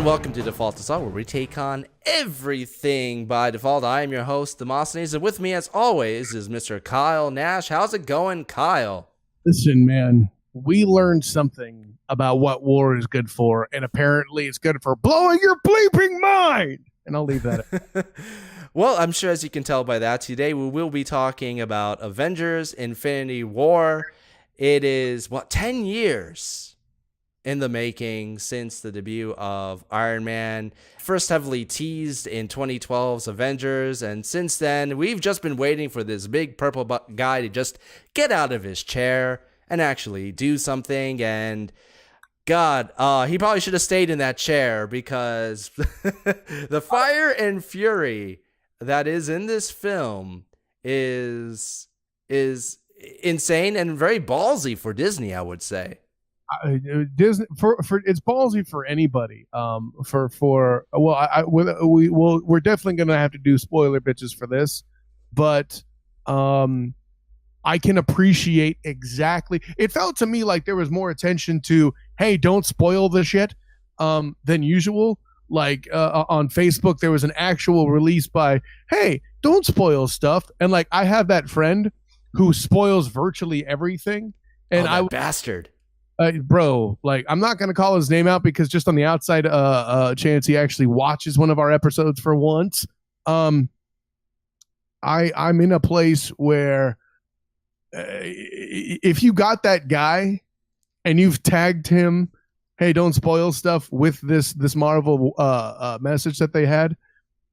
and welcome to Default to All, where we take on everything by default. I am your host, Demosthenes, and with me, as always, is Mr. Kyle Nash. How's it going, Kyle? Listen, man, we learned something about what war is good for, and apparently it's good for blowing your bleeping mind. And I'll leave that at Well, I'm sure as you can tell by that, today we will be talking about Avengers Infinity War. It is, 10 years in the making since the debut of Iron Man, first heavily teased in 2012's Avengers, and since then we've just been waiting for this big purple guy to just get out of his chair and actually do something. And God, he probably should have stayed in that chair, because the fire and fury that is in this film is insane and very ballsy for Disney, I would say. Disney for it's ballsy for anybody. We're definitely gonna have to do spoiler bitches for this, but I can appreciate exactly. It felt to me like there was more attention to, hey, don't spoil the shit, than usual. Like on Facebook, there was an actual release by, hey, don't spoil stuff, and like I have that friend who spoils virtually everything, and Bastard. Bro, like I'm not gonna call his name out because just on the outside chance he actually watches one of our episodes for once. I'm in a place where if you got that guy and you've tagged him, hey, don't spoil stuff with this Marvel message that they had.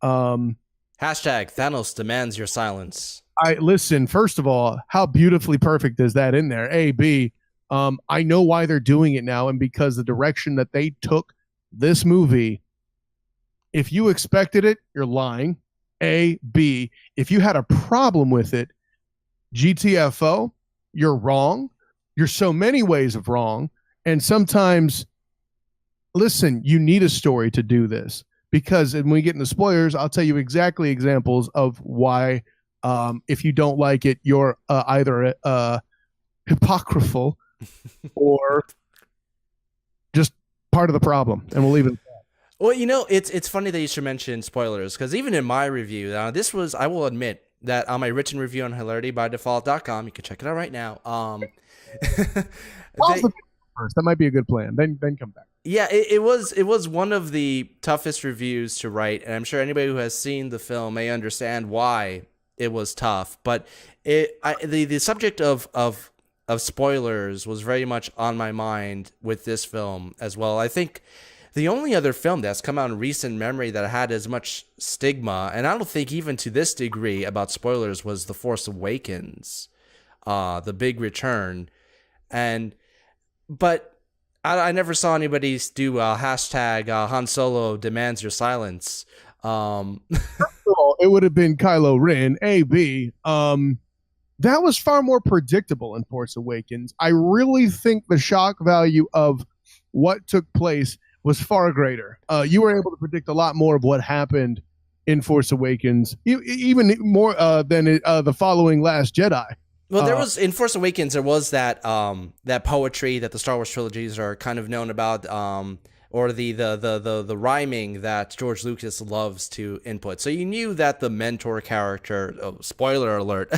Hashtag Thanos demands your silence. Listen, first of all, how beautifully perfect is that in there? A, B, I know why they're doing it now, and because the direction that they took this movie, if you expected it, you're lying. A, B, if you had a problem with it, GTFO, you're wrong. You're so many ways of wrong. And sometimes, listen, you need a story to do this, because when we get into spoilers, I'll tell you exactly examples of why, if you don't like it, you're either hypocritical or just part of the problem, and we'll leave it at that. Well, it's funny that you should mention spoilers, because even in my review, this was, I will admit that on my written review on hilaritybydefault.com, you can check it out right now. First, that might be a good plan. Then come back. Yeah, it was one of the toughest reviews to write, and I'm sure anybody who has seen the film may understand why it was tough. But the subject of spoilers was very much on my mind with this film as well. I think the only other film that's come out in recent memory that had as much stigma, and I don't think even to this degree about spoilers, was The Force Awakens, The Big Return. But I never saw anybody do hashtag Han Solo demands your silence. First of all, it would have been Kylo Ren. A, B, that was far more predictable in Force Awakens. I really think the shock value of what took place was far greater. You were able to predict a lot more of what happened in Force Awakens, even more than the following Last Jedi. Well, there was, in Force Awakens, there was that poetry that the Star Wars trilogies are kind of known about, or the rhyming that George Lucas loves to input. So you knew that the mentor character, spoiler alert,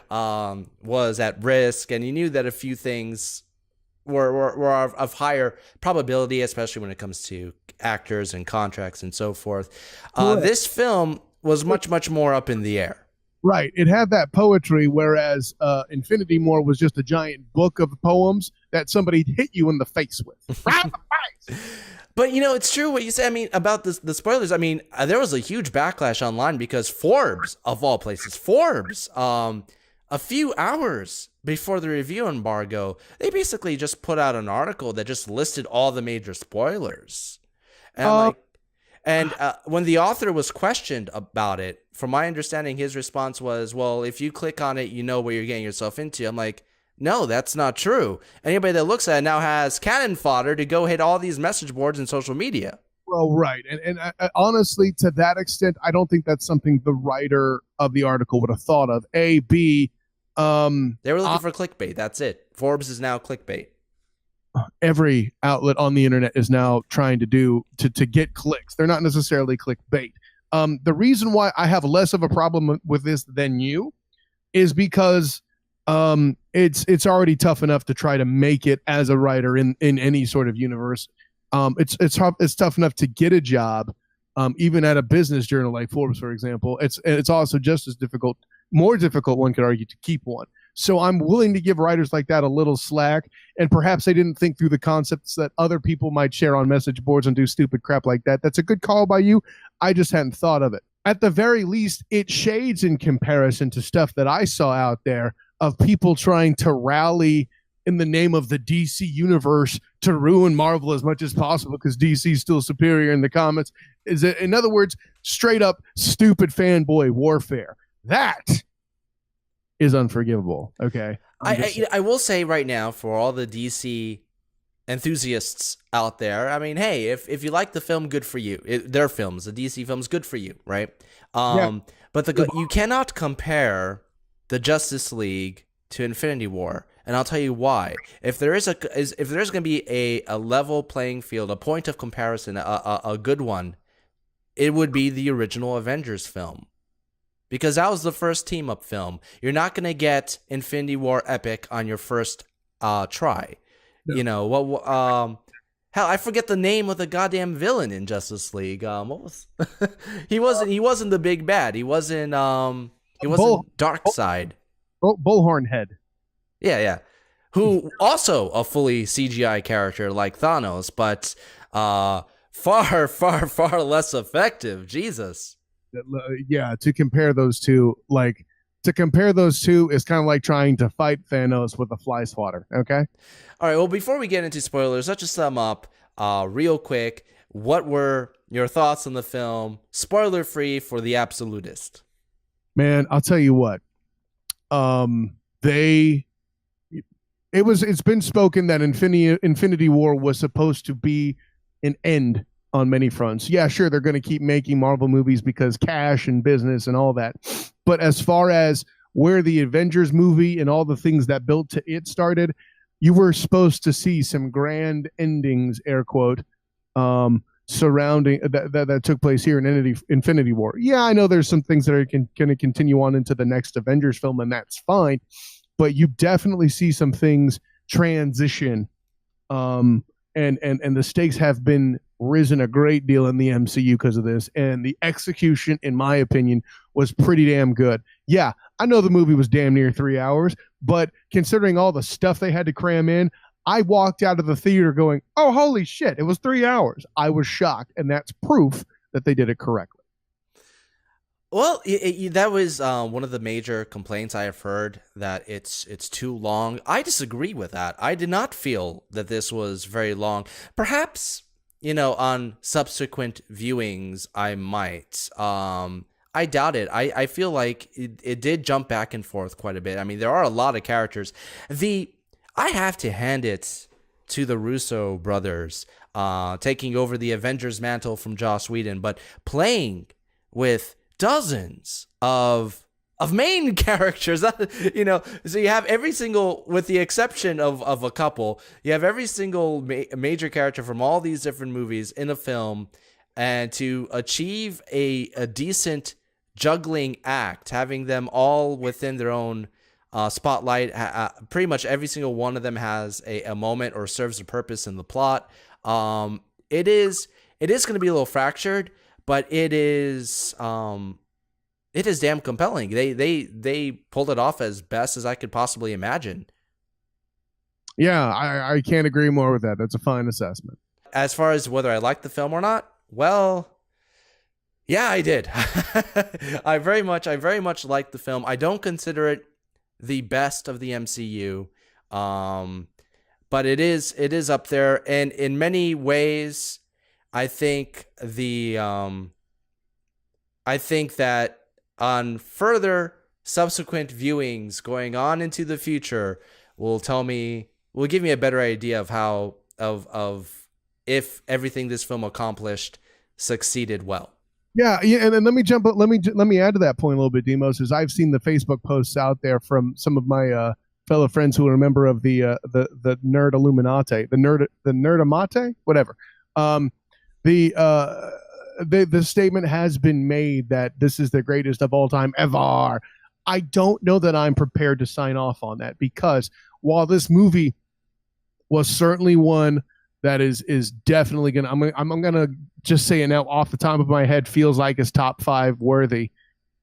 was at risk, and you knew that a few things were of higher probability, especially when it comes to actors and contracts and so forth. This film was much more up in the air. Right. It had that poetry, whereas Infinity War was just a giant book of poems that somebody hit you in the face with. Right in the face. But, it's true what you say. I mean, about the spoilers. I mean, there was a huge backlash online because Forbes, of all places, a few hours before the review embargo, they basically just put out an article that just listed all the major spoilers. And when the author was questioned about it, from my understanding, his response was, well, if you click on it, you know what you're getting yourself into. I'm like, no, that's not true. Anybody that looks at it now has cannon fodder to go hit all these message boards and social media. Well, right. And honestly, to that extent, I don't think that's something the writer of the article would have thought of. A, B, they were looking for clickbait. That's it. Forbes is now clickbait. every outlet on the internet is now trying to do to get clicks. They're not necessarily clickbait. The reason why I have less of a problem with this than you is because it's already tough enough to try to make it as a writer in any sort of universe. It's tough enough to get a job, even at a business journal like Forbes, for example. It's also just as difficult, more difficult, one could argue, to keep one. So I'm willing to give writers like that a little slack, and perhaps they didn't think through the concepts that other people might share on message boards and do stupid crap like that. That's a good call by you. I just hadn't thought of it. At the very least, it shades in comparison to stuff that I saw out there of people trying to rally in the name of the DC universe to ruin Marvel as much as possible because DC is still superior in the comics. Is it, in other words, straight up stupid fanboy warfare. That is unforgivable. Okay. I will say right now, for all the DC enthusiasts out there, I mean, hey, if you like the film, good for you. Their films, the DC films, good for you, right? Yeah. But you cannot compare the Justice League to Infinity War, and I'll tell you why. If there's going to be a level playing field, a point of comparison, a good one, it would be the original Avengers film. Because that was the first team-up film. You're not going to get Infinity War epic on your first try. No. You know, hell, I forget the name of the goddamn villain in Justice League. What was he wasn't the big bad. He wasn't Darkseid. Bullhorn Head. Yeah. Who also a fully CGI character like Thanos, but far less effective. Jesus. Yeah, to compare those two is kind of like trying to fight Thanos with a fly swatter. Okay. All right. Well, before we get into spoilers, let's just sum up real quick. What were your thoughts on the film, spoiler free for the absolutist? Man, I'll tell you what. It's been spoken that Infinity War was supposed to be an end on many fronts. Yeah, sure, they're going to keep making Marvel movies because cash and business and all that. But as far as where the Avengers movie and all the things that built to it started, you were supposed to see some grand endings, air quote, surrounding that took place here in Infinity War. Yeah, I know there's some things that are going to continue on into the next Avengers film, and that's fine. But you definitely see some things transition, and the stakes have been risen a great deal in the MCU because of this, and the execution, in my opinion, was pretty damn good. Yeah, I know the movie was damn near 3 hours, but considering all the stuff they had to cram in, I walked out of the theater going, oh, holy shit, it was 3 hours. I was shocked, and that's proof that they did it correctly. Well, that was one of the major complaints I have heard, that it's too long. I disagree with that. I did not feel that this was very long. Perhaps, on subsequent viewings, I might. I doubt it. I feel like it did jump back and forth quite a bit. I mean, there are a lot of characters. I have to hand it to the Russo brothers, taking over the Avengers mantle from Joss Whedon, but playing with dozens of main characters, so you have every single, with the exception of a couple, you have every single major character from all these different movies in a film, and to achieve a decent juggling act, having them all within their own spotlight. Pretty much every single one of them has a moment or serves a purpose in the plot. It is going to be a little fractured, but it is damn compelling. They pulled it off as best as I could possibly imagine. Yeah, I can't agree more with that. That's a fine assessment. As far as whether I liked the film or not, well, yeah, I did. I very much liked the film. I don't consider it the best of the MCU, but it is up there, and in many ways, I think that on further subsequent viewings going on into the future will give me a better idea of how if everything this film accomplished succeeded well. Yeah, and then let me add to that point a little bit, Demos, is I've seen the Facebook posts out there from some of my fellow friends who are a member of the Nerd Illuminati, the Nerdamate, whatever. Um, the statement has been made that this is the greatest of all time ever. I don't know that I'm prepared to sign off on that, because while this movie was certainly one that is definitely gonna, I'm gonna just say it now off the top of my head, feels like is top 5 worthy.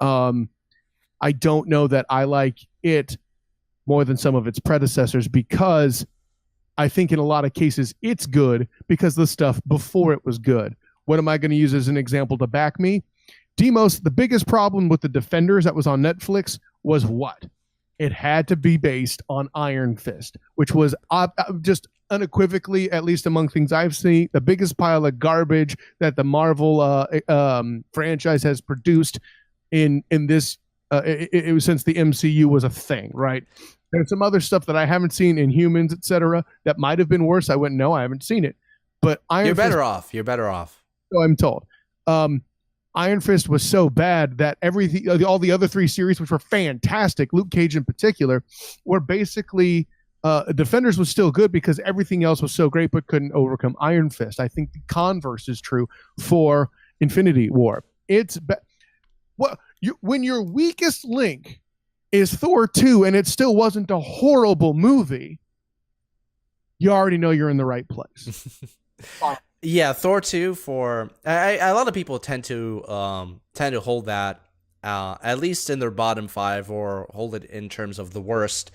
I don't know that I like it more than some of its predecessors, because I think in a lot of cases it's good because the stuff before it was good. What am I going to use as an example to back me? Demos, the biggest problem with the Defenders that was on Netflix was what? It had to be based on Iron Fist, which was just unequivocally, at least among things I've seen, the biggest pile of garbage that the Marvel franchise has produced in this. It was since the MCU was a thing, right? There's some other stuff that I haven't seen in Humans, etc., that might have been worse. I wouldn't know. I haven't seen it. But You're better off. You're better off. So I'm told. Iron Fist was so bad that everything, all the other 3 series, which were fantastic, Luke Cage in particular, were basically Defenders was still good because everything else was so great but couldn't overcome Iron Fist. I think the converse is true for Infinity War. When your weakest link is Thor 2 and it still wasn't a horrible movie, you already know you're in the right place. Yeah, Thor 2 for a lot of people tend to hold that at least in their bottom 5, or hold it in terms of the worst.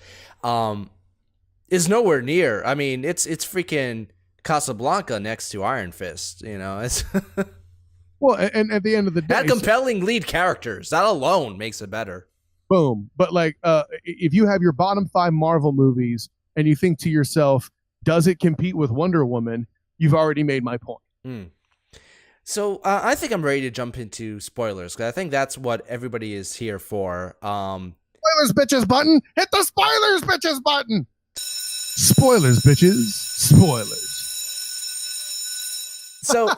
Is nowhere near. I mean, it's freaking Casablanca next to Iron Fist. You know, it's well, and at the end of the day, had compelling lead characters. That alone makes it better. Boom. But like, if you have your bottom 5 Marvel movies and you think to yourself, does it compete with Wonder Woman? You've already made my point. So I think I'm ready to jump into spoilers, because I think that's what everybody is here for. Spoilers, bitches button. Hit the spoilers, bitches button. Spoilers, bitches. Spoilers. So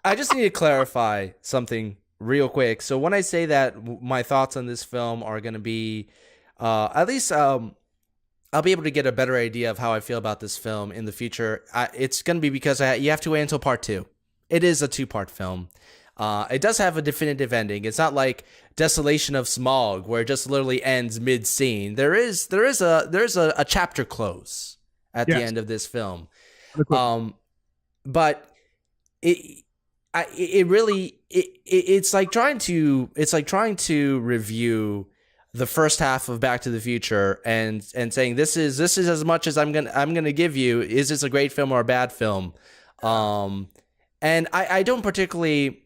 I just need to clarify something real quick. So when I say that my thoughts on this film are going to be, at least I'll be able to get a better idea of how I feel about this film in the future. It's going to be because you have to wait until part 2. It is a 2-part film. It does have a definitive ending. It's not like Desolation of Smog, where it just literally ends mid-scene. There is a chapter close at the end of this film. But it's like trying to review the first half of Back to the Future and saying this is as much as I'm gonna give you. Is this a great film or a bad film? And I don't particularly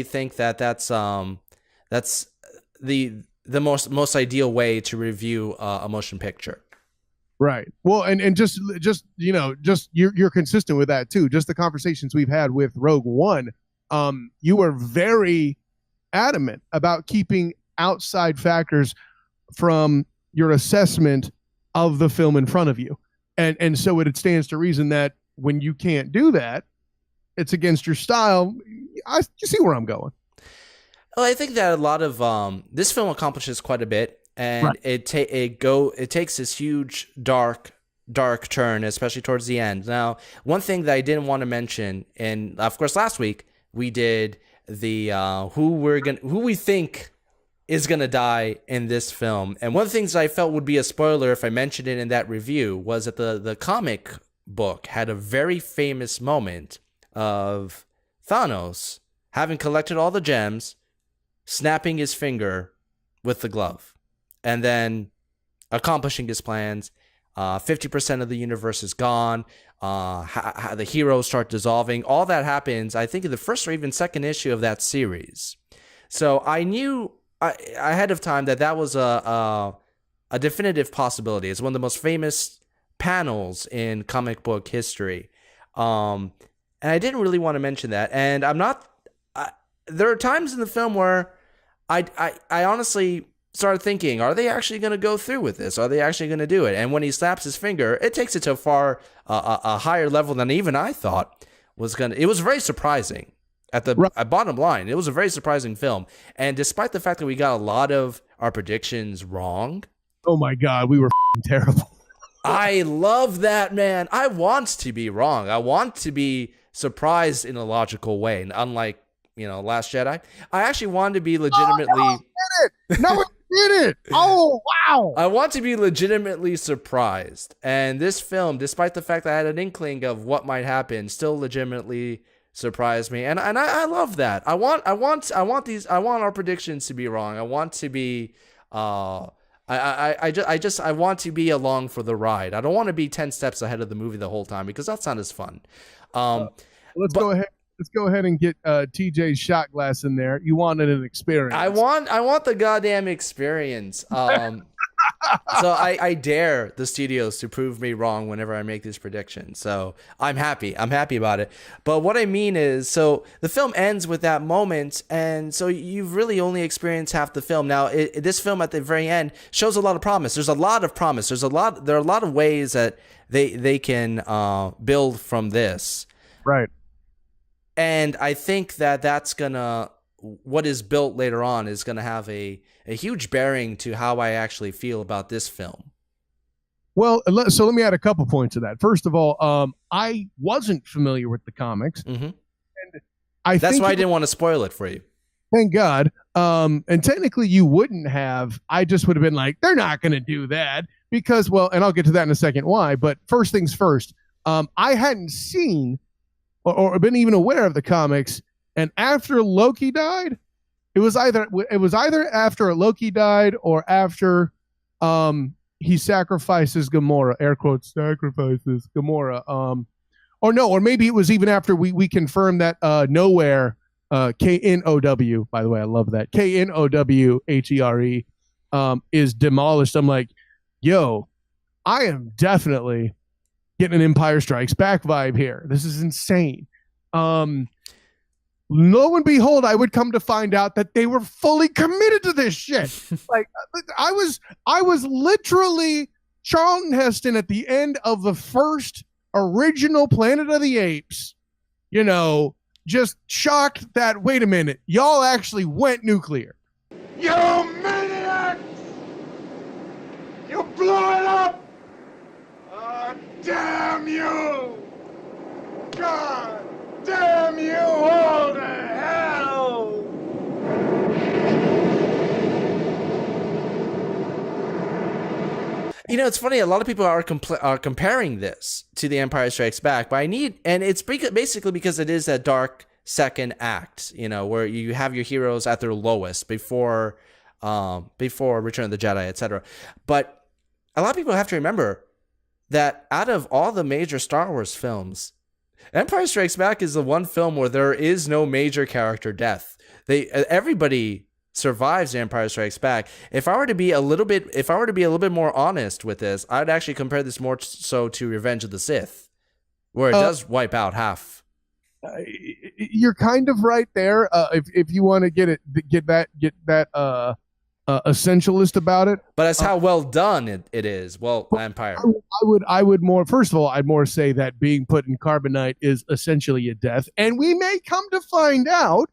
think that that's the most ideal way to review a motion picture. Right. Well, and just you're consistent with that too. Just the conversations we've had with Rogue One, you were very adamant about keeping outside factors from your assessment of the film in front of you, and so it stands to reason that when you can't do that, it's against your style. You see where I'm going. Well, I think that a lot of this film accomplishes quite a bit. And right. it takes this huge dark turn, especially towards the end. Now, one thing that I didn't want to mention, and of course last week we did the who we think is gonna die in this film. And one of the things I felt would be a spoiler if I mentioned it in that review was that the comic book had a very famous moment of Thanos having collected all the gems, snapping his finger with the glove, and then accomplishing his plans. 50% of the universe is gone. The heroes start dissolving. All that happens, I think, in the first or even second issue of that series. So I knew ahead of time that was a definitive possibility. It's one of the most famous panels in comic book history. And I didn't really want to mention that. And I'm not... there are times in the film where I honestly started thinking, are they actually going to go through with this? Are they actually going to do it? And when he slaps his finger, it takes it to a higher level than even I thought was going to. It was very surprising. At bottom line, it was a very surprising film. And despite the fact that we got a lot of our predictions wrong, Oh my God, we were terrible. I love that, man. I want to be wrong. I want to be surprised in a logical way. And unlike, Last Jedi, I actually want to be legitimately. No, it did it. Oh, wow. I want to be legitimately surprised. And this film, despite the fact that I had an inkling of what might happen, still legitimately surprised me. And I love that. I want our predictions to be wrong. I want to be I want to be along for the ride. I don't want to be 10 steps ahead of the movie the whole time, because that's not as fun. Let's go ahead and get TJ's shot glass in there. You wanted an experience. I want the goddamn experience. So I dare the studios to prove me wrong whenever I make these predictions. So I'm happy about it. But what I mean is, so the film ends with that moment, and so you've really only experienced half the film. Now, this film at the very end shows a lot of promise. There's a lot of promise. There are a lot of ways that they can build from this. Right. And I think that's gonna, what is built later on is gonna have a huge bearing to how I actually feel about this film. Well, so let me add a couple points to that. First of all, I wasn't familiar with the comics. Mm-hmm. And that's why I didn't want to spoil it for you. Thank God. And technically you wouldn't have. I just would have been like, they're not going to do that because, well, and I'll get to that in a second why. But first things first, I hadn't seen or been even aware of the comics. And after Loki died, it was either after Loki died or after he sacrifices Gamora, air quotes, sacrifices Gamora. Or maybe it was even after we confirmed that Nowhere, Know, by the way, I love that, Knowhere, is demolished. I'm like, yo, I am definitely getting an Empire Strikes Back vibe here. This is insane. Lo and behold, I would come to find out that they were fully committed to this shit. Like I was literally Charlton Heston at the end of the first original Planet of the Apes, just shocked that, wait a minute, y'all actually went nuclear. You maniacs! You blew it up! Oh, damn you! God damn you all to hell! It's funny. A lot of people are comparing this to The Empire Strikes Back, but and it's basically because it is that dark second act, where you have your heroes at their lowest before Return of the Jedi, etc. But a lot of people have to remember that out of all the major Star Wars films, Empire Strikes Back is the one film where there is no major character death. Everybody survives Empire Strikes Back. If I were to be a little bit more honest with this, I'd actually compare this more so to Revenge of the Sith, where it does wipe out half. You're kind of right there. If you want to get that essentialist about it, but that's how well done it is. Well, Empire. I would more. First of all, I'd more say that being put in carbonite is essentially a death, and we may come to find out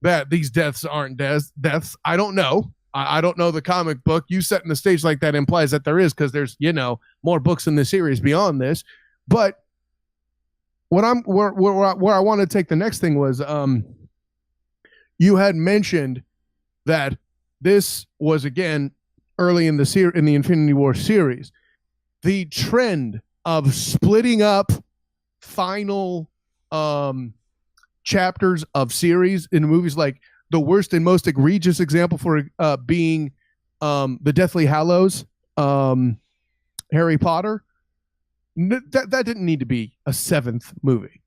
that these deaths aren't deaths. I don't know. I don't know the comic book. You setting the stage like that implies that there is, because there's more books in the series beyond this. But what where I want to take the next thing was you had mentioned that this was again early in the Infinity War series, the trend of splitting up final chapters of series in movies, like the worst and most egregious example for being the Deathly Hallows, Harry Potter. That didn't need to be a seventh movie.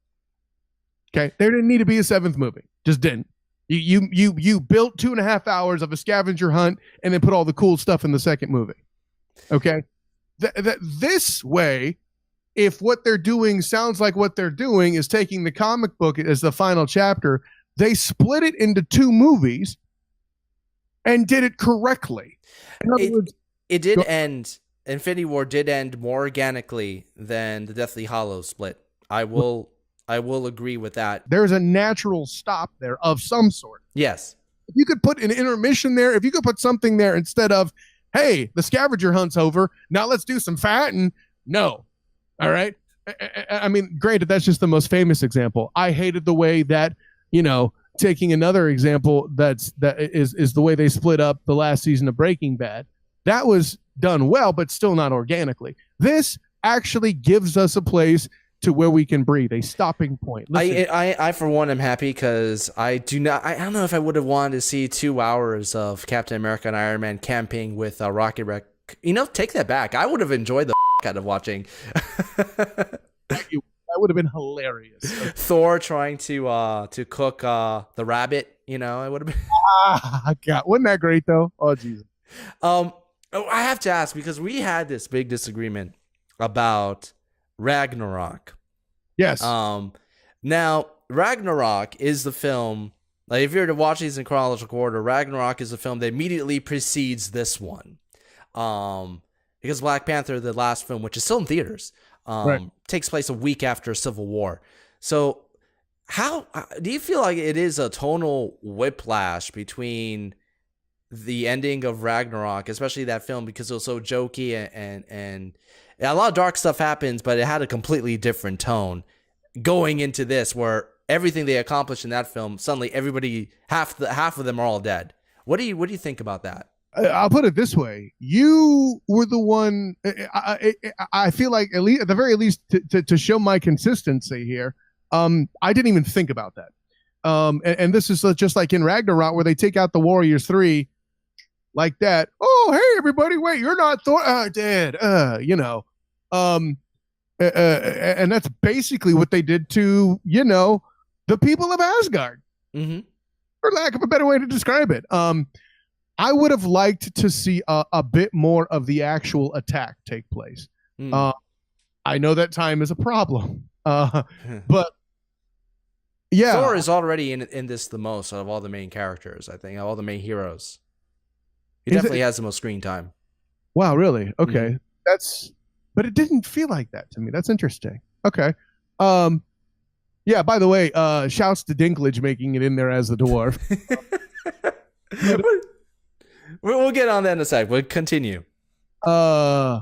Okay, there didn't need to be a seventh movie. Just didn't. You built 2.5 hours of a scavenger hunt and then put all the cool stuff in the second movie. Okay, this way, if what they're doing sounds like what they're doing is taking the comic book as the final chapter, they split it into 2 movies and did it correctly. In other words, it did end. Infinity War did end more organically than the Deathly Hallows split. I will agree with that. There's a natural stop there of some sort. Yes. If you could put an intermission there, if you could put something there instead of Hey, the scavenger hunt's over. Now let's do some fighting. No. All right. I mean, granted, that's just the most famous example. I hated the way that, taking another example that is the way they split up the last season of Breaking Bad. That was done well, but still not organically. This actually gives us a place to where we can breathe, a stopping point. Listen, I for one am happy because I don't know if I would have wanted to see 2 hours of Captain America and Iron Man camping with Rocket Wreck. Take that back. I would have enjoyed the out of watching that would have been hilarious. Thor trying to cook the rabbit. I would have been. God, wasn't that great though? Oh Jesus. I have to ask because we had this big disagreement about Ragnarok. Yes. Now Ragnarok is the film. Like if you were to watch these in chronological order, Ragnarok is the film that immediately precedes this one. Because Black Panther, the last film, which is still in theaters, right, takes place a week after Civil War. So, how do you feel like it is a tonal whiplash between the ending of Ragnarok, especially that film, because it was so jokey and a lot of dark stuff happens, but it had a completely different tone going into this, where everything they accomplished in that film, suddenly everybody half of them are all dead. What do you think about that? I'll put it this way: you were the one. I feel like at the very least to show my consistency here, I didn't even think about that. And this is just like in Ragnarok, where they take out the Warriors 3 like that. Oh, hey everybody, wait, you're not Thor, dead. And that's basically what they did to the people of Asgard, for lack of a better way to describe it. I would have liked to see a bit more of the actual attack take place. I know that time is a problem, but yeah, Thor is already in this the most out of all the main characters. I think all the main heroes. He definitely has the most screen time. Wow, really? Okay, but it didn't feel like that to me. That's interesting. Okay, yeah. By the way, shouts to Dinklage making it in there as the dwarf. We'll get on that in a sec. We'll continue. Yeah,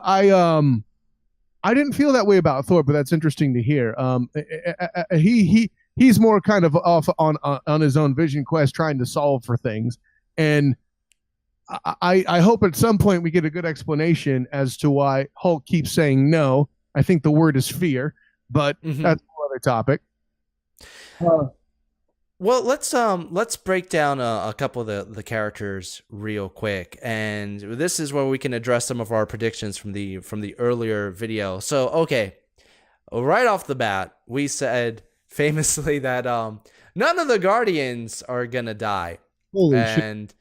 I didn't feel that way about Thor, but that's interesting to hear. He's more kind of off on his own vision quest, trying to solve for things, and I hope at some point we get a good explanation as to why Hulk keeps saying no. I think the word is fear, but that's another topic. Well, let's break down a couple of the characters real quick, and this is where we can address some of our predictions from the earlier video. So, okay, right off the bat, we said famously that none of the Guardians are gonna die, and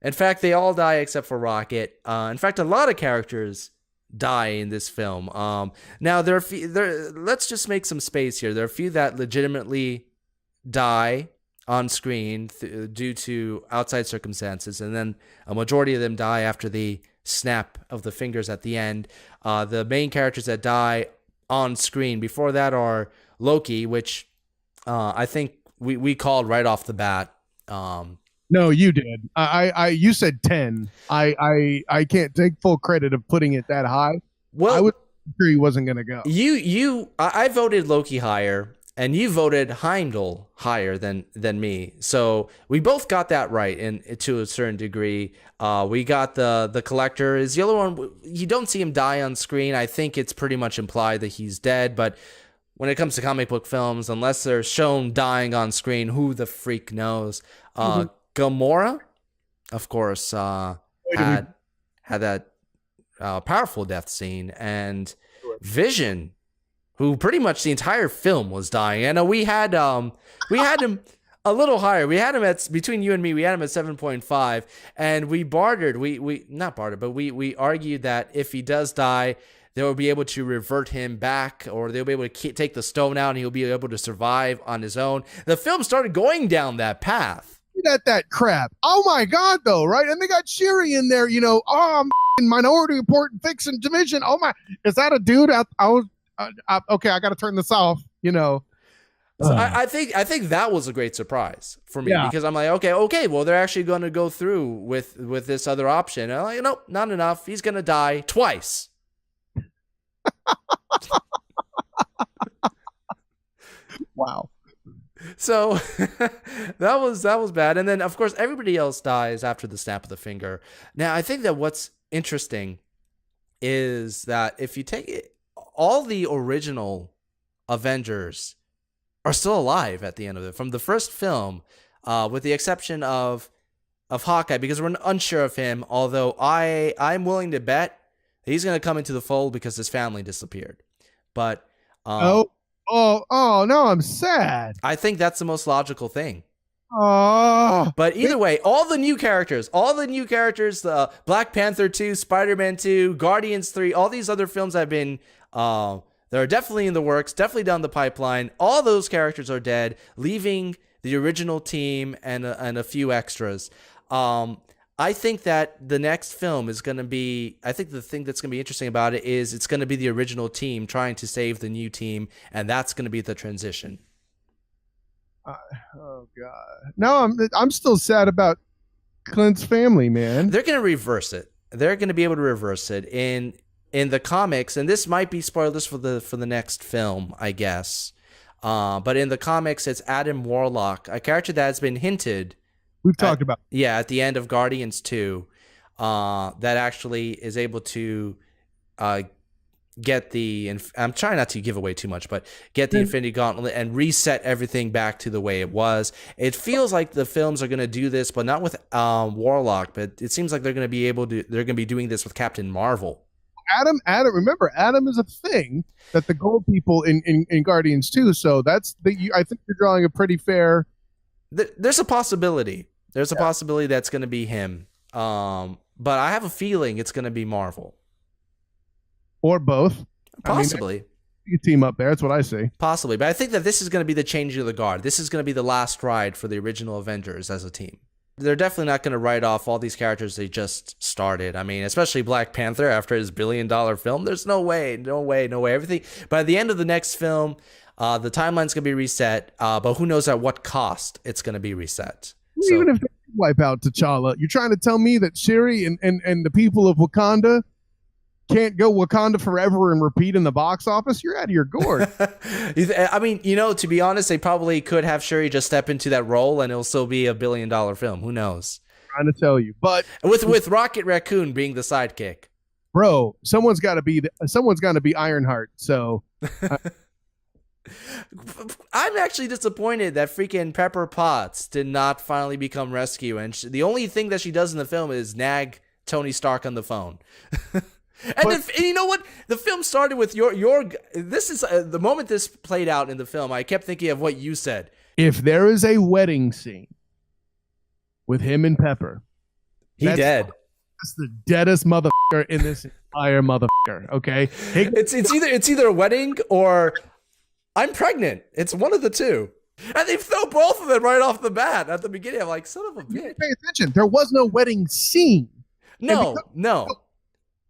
in fact, they all die except for Rocket. In fact, a lot of characters die in this film. Now let's just make some space here. There are a few that legitimately die on screen due to outside circumstances, and then a majority of them die after the snap of the fingers at the end. The main characters that die on screen before that are Loki, which I think we called right off the bat. No, you did. You said 10. I can't take full credit of putting it that high. Well, I was sure he wasn't going to go. I voted Loki higher, and you voted Heimdall higher than me. So we both got that right, and to a certain degree. We got the Collector is the other one. You don't see him die on screen. I think it's pretty much implied that he's dead, but when it comes to comic book films, unless they're shown dying on screen, who the freak knows? Gamora, of course, had that powerful death scene, and Vision, who pretty much the entire film was dying. And we had him a little higher. We had him at, between you and me, we had him at 7.5, and we bartered. We not bartered, but we argued that if he does die, they will be able to revert him back, or they'll be able to take the stone out, and he'll be able to survive on his own. The film started going down that path. At that crap. Oh my God, though, right? And they got Shiri in there, Minority Report fixing division. Oh my, is that a dude? Okay, I got to turn this off. So I think that was a great surprise for me because I'm like, okay, well they're actually going to go through with this other option. And I'm like, nope, not enough. He's going to die twice. Wow. So that was bad. And then of course everybody else dies after the snap of the finger. Now I think that what's interesting is that if you take it, all the original Avengers are still alive at the end of it from the first film, with the exception of Hawkeye, because we're unsure of him. Although I'm willing to bet he's going to come into the fold because his family disappeared. But no, I'm sad. I think that's the most logical thing. Oh, but either way, all the new characters, Black Panther 2, Spider-Man 2, Guardians 3, all these other films have been they're definitely in the works, definitely down the pipeline. All those characters are dead, leaving the original team and a few extras. I think that the next film is going to be, I think the thing that's going to be interesting about it is it's going to be the original team trying to save the new team, and that's going to be the transition. Oh God! No, I'm still sad about Clint's family, man. They're going to reverse it. They're going to be able to reverse it in the comics, and this might be spoilers for the next film, I guess. But in the comics, it's Adam Warlock, a character that's been hinted. We've talked about. Yeah, at the end of Guardians 2, that actually is able to get the, I'm trying not to give away too much, but get the Infinity Gauntlet and reset everything back to the way it was. It feels like the films are going to do this, but not with Warlock, but it seems like they're going to be doing this with Captain Marvel. Adam, remember, Adam is a thing that the gold people in Guardians 2, so that's I think you're drawing a pretty fair. There's a possibility. There's a possibility that's going to be him. But I have a feeling it's going to be Marvel. Or both. Possibly. I mean, you team up there. That's what I see. Possibly. But I think that this is going to be the changing of the guard. This is going to be the last ride for the original Avengers as a team. They're definitely not going to write off all these characters they just started. I mean, especially Black Panther after his billion-dollar film. There's no way. Everything. By the end of the next film, the timeline's going to be reset. But who knows at what cost it's going to be reset. Even if they wipe out T'Challa, you're trying to tell me that Shuri and the people of Wakanda can't go Wakanda forever and repeat in the box office? You're out of your gourd. I mean, to be honest, they probably could have Shuri just step into that role and it'll still be a billion-dollar film. Who knows? I'm trying to tell you. But with Rocket Raccoon being the sidekick. Bro, someone's got to be Ironheart. So I'm actually disappointed that freaking Pepper Potts did not finally become Rescue, and the only thing that she does in the film is nag Tony Stark on the phone. And you know what? The film started with your. This is the moment this played out in the film. I kept thinking of what you said. If there is a wedding scene with him and Pepper, dead. That's the deadest motherfucker in this entire motherfucker. Okay, it's either a wedding or I'm pregnant. It's one of the two. And they throw both of them right off the bat at the beginning. I'm like, son of a bitch. Pay attention. There was no wedding scene. No.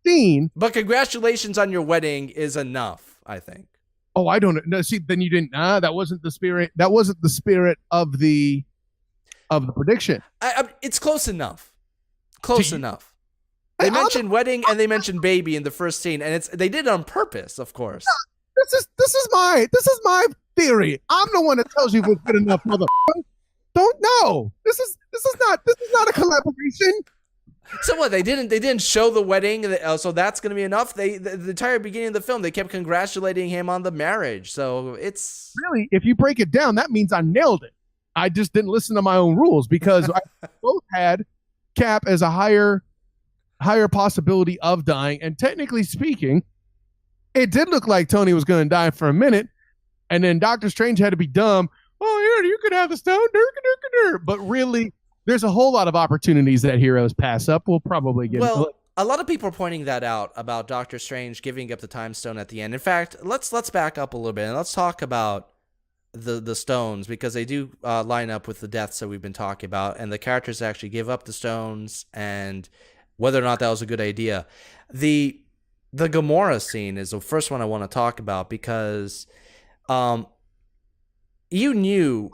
Scene. But congratulations on your wedding is enough, I think. Oh, I don't know. See, then you didn't. That wasn't the spirit. That wasn't the spirit of the prediction. It's close enough. Close enough. They mentioned wedding and they mentioned baby in the first scene, and they did it on purpose, of course. This is my theory. I'm the one that tells you if it's good enough, motherfucker. Don't know. This is not a collaboration. So what? They didn't show the wedding, so that's going to be enough. The entire beginning of the film, they kept congratulating him on the marriage. So it's really, if you break it down, that means I nailed it. I just didn't listen to my own rules because I both had Cap as a higher possibility of dying, and technically speaking, it did look like Tony was going to die for a minute, and then Doctor Strange had to be dumb. Oh, yeah, you could have the stone, but really. There's a whole lot of opportunities that heroes pass up. We'll probably get. Well, a lot of people are pointing that out about Doctor Strange giving up the Time Stone at the end. In fact, let's back up a little bit and let's talk about the stones, because they do line up with the deaths that we've been talking about, and the characters actually give up the stones, and whether or not that was a good idea. The Gamora scene is the first one I want to talk about because, you knew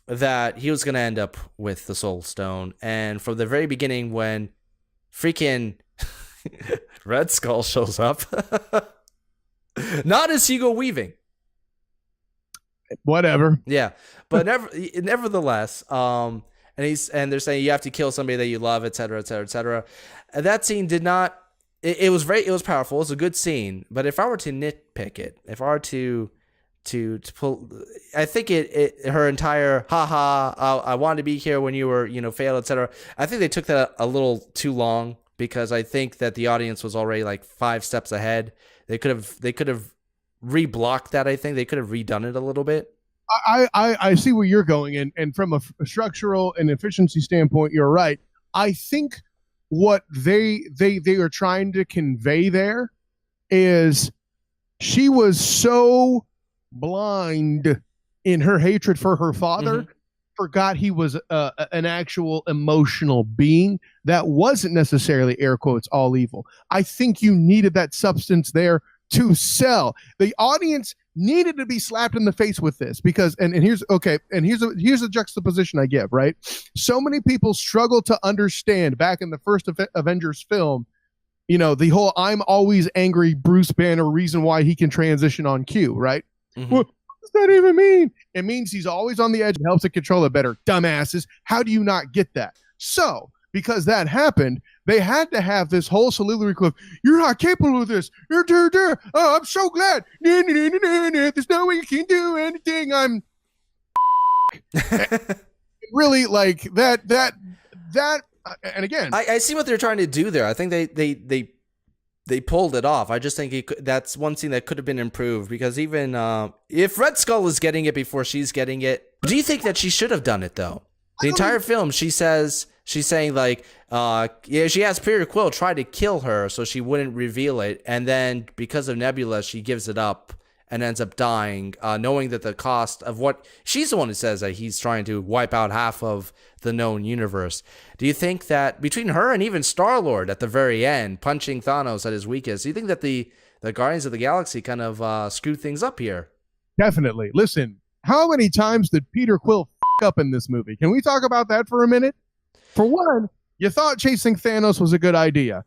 that he was going to end up with the Soul Stone. And from the very beginning, when freaking Red Skull shows up, not as Hugo Weaving. Whatever. Yeah. But nevertheless, and they're saying you have to kill somebody that you love, et cetera, et cetera, et cetera. And that scene did not, it was powerful. It was a good scene. But if I were to nitpick it, if I were to pull, I think her entire I wanted to be here when you were failed, etc. I think they took that a little too long, because I think that the audience was already like 5 steps ahead. They could have reblocked that. I think they could have redone it a little bit. I see where you're going, and from a structural and efficiency standpoint, you're right. I think what they are trying to convey there is she was so blind in her hatred for her father, forgot he was an actual emotional being that wasn't necessarily, air quotes, all evil. I think you needed that substance there to sell. The audience needed to be slapped in the face with this, because here's a juxtaposition I give, right? So many people struggle to understand, back in the first Avengers film, the whole "I'm always angry" Bruce Banner reason why he can transition on cue, right? What does that even mean? It means he's always on the edge and helps to control it better. Dumbasses. How do you not get that? So, because that happened, they had to have this whole soliloquy of, "You're not capable of this. Oh, I'm so glad. There's no way you can do anything. I'm really like that. And again, I see what they're trying to do there. I think they pulled it off. I just think that's one scene that could have been improved, because even if Red Skull is getting it before she's getting it, do you think that she should have done it though? The entire film, she's saying like, she has Peter Quill try to kill her so she wouldn't reveal it, and then because of Nebula, she gives it up and ends up dying, knowing that the cost of what she's the one who says that he's trying to wipe out half of the known universe. Do you think that between her and even Star-Lord at the very end, punching Thanos at his weakest, do you think that the Guardians of the Galaxy kind of screwed things up here? Definitely. Listen, how many times did Peter Quill up in this movie? Can we talk about that for a minute? For one, you thought chasing Thanos was a good idea.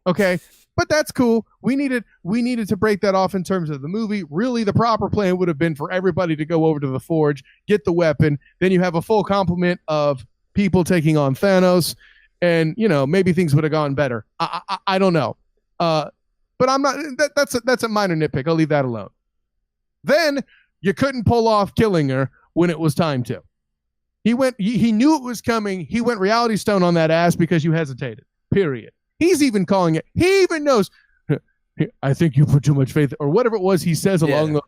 Okay. But that's cool. We needed to break that off in terms of the movie. Really, the proper plan would have been for everybody to go over to the Forge, get the weapon. Then you have a full complement of people taking on Thanos, and maybe things would have gone better. I don't know. But I'm not. That's a minor nitpick. I'll leave that alone. Then you couldn't pull off killing her when it was time to. He knew it was coming. He went Reality Stone on that ass because you hesitated. Period. He's even calling it. He even knows, I think you put too much faith, or whatever it was he says along the,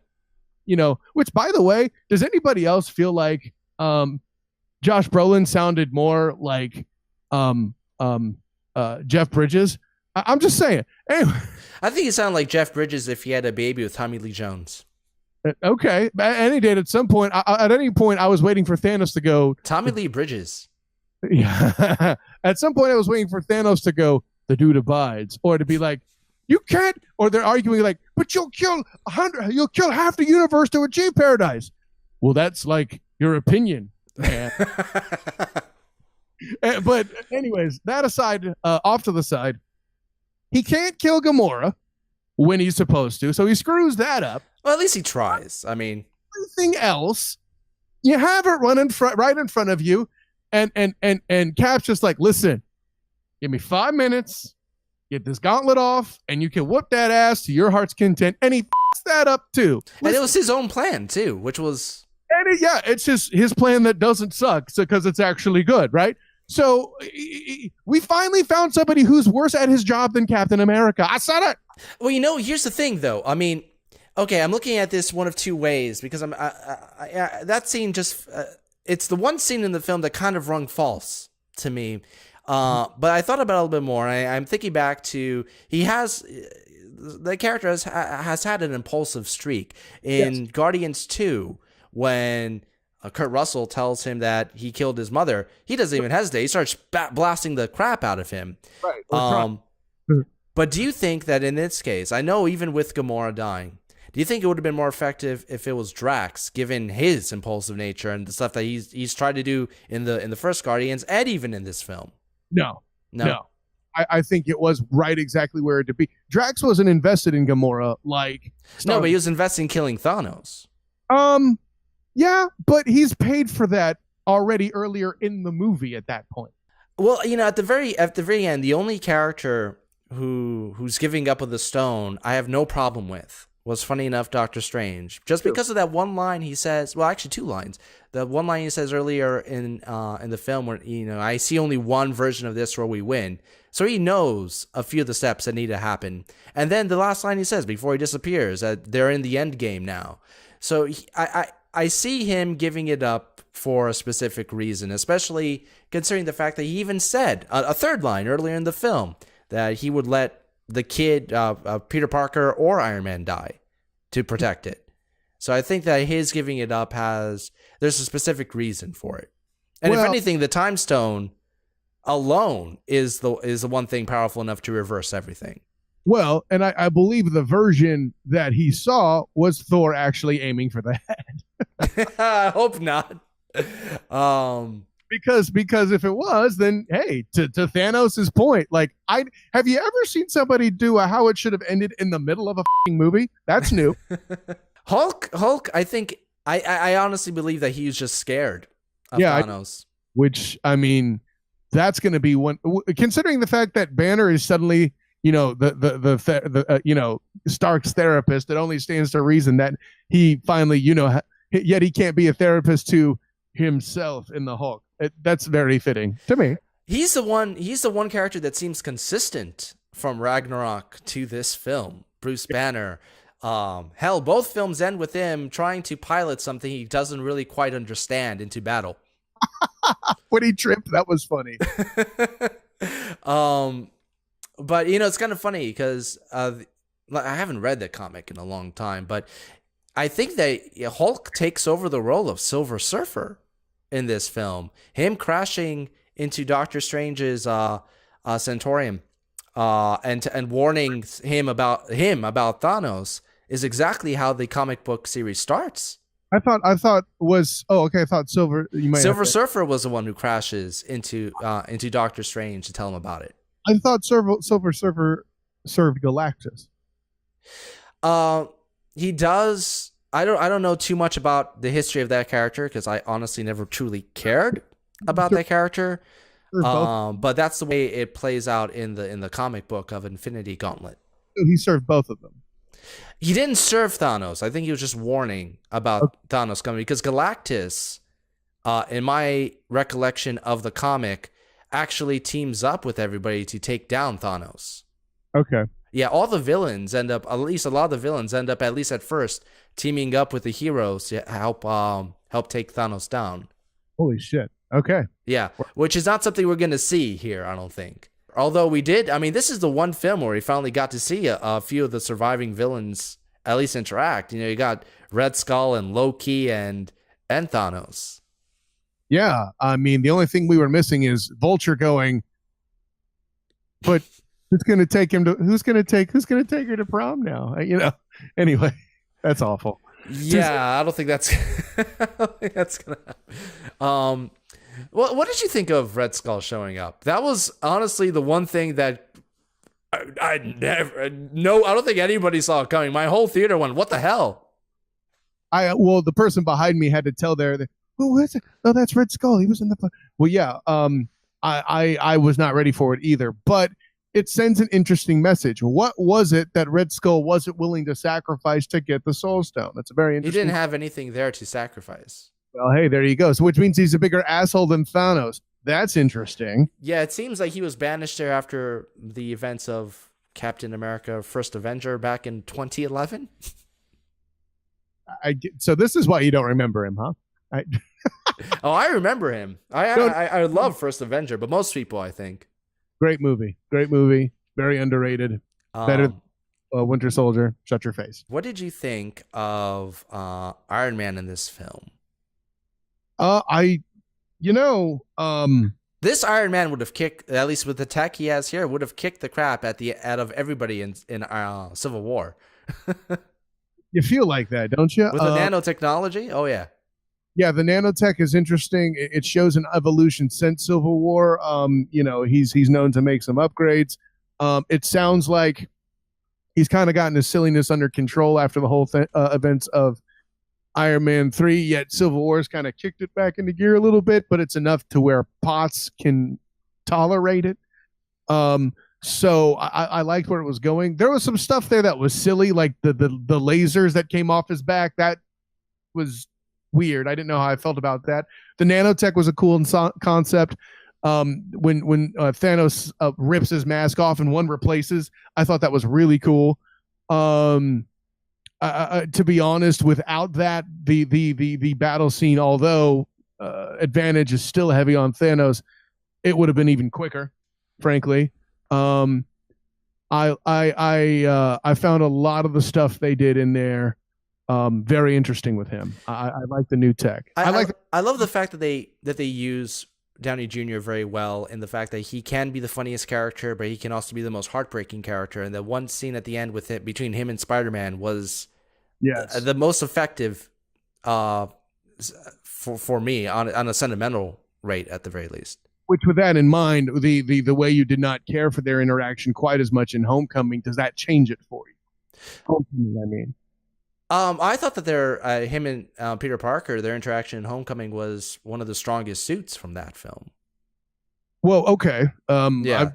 which, by the way, does anybody else feel like Josh Brolin sounded more like Jeff Bridges? I'm just saying. Anyway. I think he sounded like Jeff Bridges if he had a baby with Tommy Lee Jones. Okay. Any day at some point, at any point, I was waiting for Thanos to go. Tommy Lee Bridges. Yeah. At some point, I was waiting for Thanos to go, "The dude abides," or to be like, "You can't," or they're arguing like, "But you'll kill half the universe to achieve paradise." Well, that's like your opinion, man. But anyways, that aside, off to the side, he can't kill Gamora when he's supposed to, so he screws that up. Well, at least he tries. I mean, everything else, you have it right in front of you. And Cap's just like, "Listen, give me 5 minutes, get this gauntlet off, and you can whoop that ass to your heart's content." And he f***s that up too. And it was his own plan too, which was... it's just his plan that doesn't suck because it's actually good, right? So we finally found somebody who's worse at his job than Captain America. I said it. Well, here's the thing though. I mean, okay, I'm looking at this one of two ways, because that scene just... it's the one scene in the film that kind of rung false to me. But I thought about it a little bit more. I'm thinking back to, the character has had an impulsive streak in Guardians 2, when Kurt Russell tells him that he killed his mother. He doesn't even hesitate. He starts blasting the crap out of him. Right. But do you think that in this case, I know even with Gamora dying, Do you think it would have been more effective if it was Drax, given his impulsive nature and the stuff that he's tried to do in the first Guardians and even in this film? No. I think it was right exactly where it to be. Drax wasn't invested in Gamora like No, but he was investing in killing Thanos. Yeah, but he's paid for that already earlier in the movie at that point. Well, at the very end, the only character who's giving up with the stone I have no problem with was, funny enough, Doctor Strange. Just because of that one line he says, well, actually 2 lines. The one line he says earlier in the film where, I see only one version of this where we win. So he knows a few of the steps that need to happen. And then the last line he says before he disappears, that they're in the end game now. So I see him giving it up for a specific reason, especially considering the fact that he even said a 3rd line earlier in the film that he would let the kid, Peter Parker or Iron Man, die to protect it. So I think that his giving it up there's a specific reason for it. And if anything, the Time Stone alone is the one thing powerful enough to reverse everything. Well, and I believe the version that he saw was Thor actually aiming for the head. I hope not. Because if it was, then hey, to Thanos' point, like, have you ever seen somebody do a how it should have ended in the middle of a movie? That's new. Hulk, I think I honestly believe that he was just scared of Thanos. Which, I mean, that's going to be one, considering the fact that Banner is suddenly, Stark's therapist. It only stands to reason that he finally, yet he can't be a therapist to himself in the Hulk. That's very fitting to me. He's the one character that seems consistent from Ragnarok to this film. Bruce Banner. Hell, both films end with him trying to pilot something he doesn't really quite understand into battle. When he tripped, that was funny. But it's kind of funny because I haven't read that comic in a long time, but I think that Hulk takes over the role of Silver Surfer in this film. Him crashing into Doctor Strange's Centaurium and warning him about Thanos is exactly how the comic book series starts. I thought Silver. Silver Surfer was the one who crashes into Doctor Strange to tell him about it. I thought Silver Surfer served Galactus. He does. I don't know too much about the history of that character because I honestly never truly cared about that character. But that's the way it plays out in the comic book of Infinity Gauntlet. He served both of them. He didn't serve Thanos. I think he was just warning about Thanos coming because Galactus, in my recollection of the comic, actually teams up with everybody to take down Thanos. Okay. Yeah, all the villains end up, at least a lot of the villains end up, at least at first, teaming up with the heroes to help take Thanos down. Holy shit. Okay. Yeah, which is not something we're going to see here, I don't think. Although we did, I mean, this is the one film where we finally got to see a few of the surviving villains at least interact. You got Red Skull and Loki and Thanos. Yeah, I mean, the only thing we were missing is Vulture going, but who's going to take her to prom now? Anyway, that's awful. Yeah, I don't think that's gonna happen. What did you think of Red Skull showing up? That was honestly the one thing that I don't think anybody saw it coming. My whole theater went, "What the hell?" The person behind me had to tell who is it? Oh, that's Red Skull. He was in the. Well, yeah. I was not ready for it either, but it sends an interesting message. What was it that Red Skull wasn't willing to sacrifice to get the Soul Stone? That's a very interesting. He didn't have anything there to sacrifice. Well, hey, there you go. So, which means he's a bigger asshole than Thanos. That's interesting. Yeah, it seems like he was banished there after the events of Captain America: First Avenger back in 2011. So this is why you don't remember him, huh? Oh, I remember him. I love First Avenger, but most people, I think. Great movie. Very underrated. Better Winter Soldier. Shut your face. What did you think of Iron Man in this film? This Iron Man would have kicked, at least with the tech he has here, would have kicked the crap out of everybody in Civil War. You feel like that, don't you? With the nanotechnology? Oh yeah. Yeah, the nanotech is interesting. It shows an evolution since Civil War. He's known to make some upgrades. It sounds like he's kind of gotten his silliness under control after the whole events of Iron Man 3. Yet Civil War's kind of kicked it back into gear a little bit, but it's enough to where Potts can tolerate it. So I liked where it was going. There was some stuff there that was silly, like the lasers that came off his back. That was weird. I didn't know how I felt about that. The nanotech was a cool concept. When Thanos rips his mask off and one replaces, I thought that was really cool. To be honest, without that, the battle scene, although advantage is still heavy on Thanos, it would have been even quicker, frankly. I found a lot of the stuff they did in there very interesting with him. I like the new tech. I love the fact that they use Downey Jr. very well, in the fact that he can be the funniest character, but he can also be the most heartbreaking character. And the one scene at the end with it between him and Spider-Man was the most effective for me on a sentimental rate, at the very least. Which, with that in mind, the way you did not care for their interaction quite as much in Homecoming, does that change it for you? Homecoming, I mean. I thought that him and Peter Parker, their interaction in Homecoming was one of the strongest suits from that film. Well, okay. Yeah.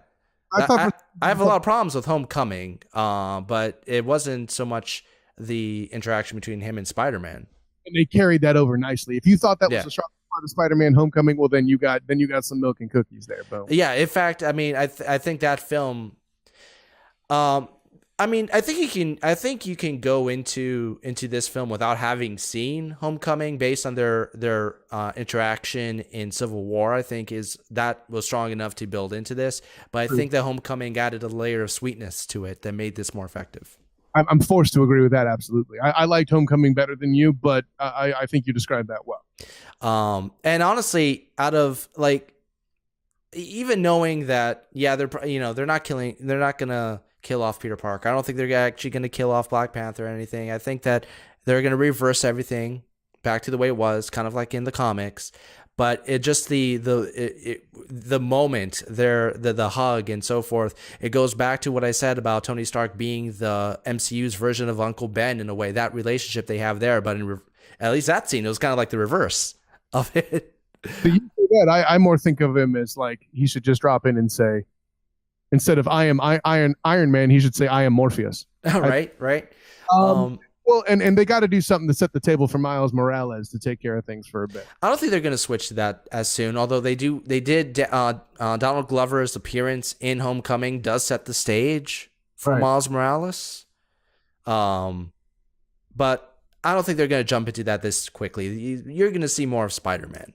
I have a lot of problems with Homecoming, but it wasn't so much the interaction between him and Spider-Man. And they carried that over nicely. If you thought that was the strongest part of Spider-Man Homecoming, well, then you got some milk and cookies there, Bo. Yeah, in fact, I mean, I think that film. I mean, I think you can go into this film without having seen Homecoming, based on their interaction in Civil War. I think that was strong enough to build into this, but I think that Homecoming added a layer of sweetness to it that made this more effective. I'm forced to agree with that, absolutely. I liked Homecoming better than you, but I think you described that well. And honestly, out of even knowing that, they're not gonna kill off Peter Parker. I don't think they're actually gonna kill off Black Panther or anything. I think that they're gonna reverse everything back to the way it was, kind of like in the comics. But it just the moment there, the hug and so forth, it goes back to what I said about Tony Stark being the MCU's version of Uncle Ben in a way. That relationship they have there, but at least that scene, it was kind of like the reverse of it. So you say that, I more think of him as like he should just drop in and say, instead of I am Iron Man, he should say I am Morpheus. Right. Well, and they got to do something to set the table for Miles Morales to take care of things for a bit. I don't think they're going to switch to that as soon. Although they did. Donald Glover's appearance in Homecoming does set the stage for Miles Morales. But I don't think they're going to jump into that this quickly. You're going to see more of Spider-Man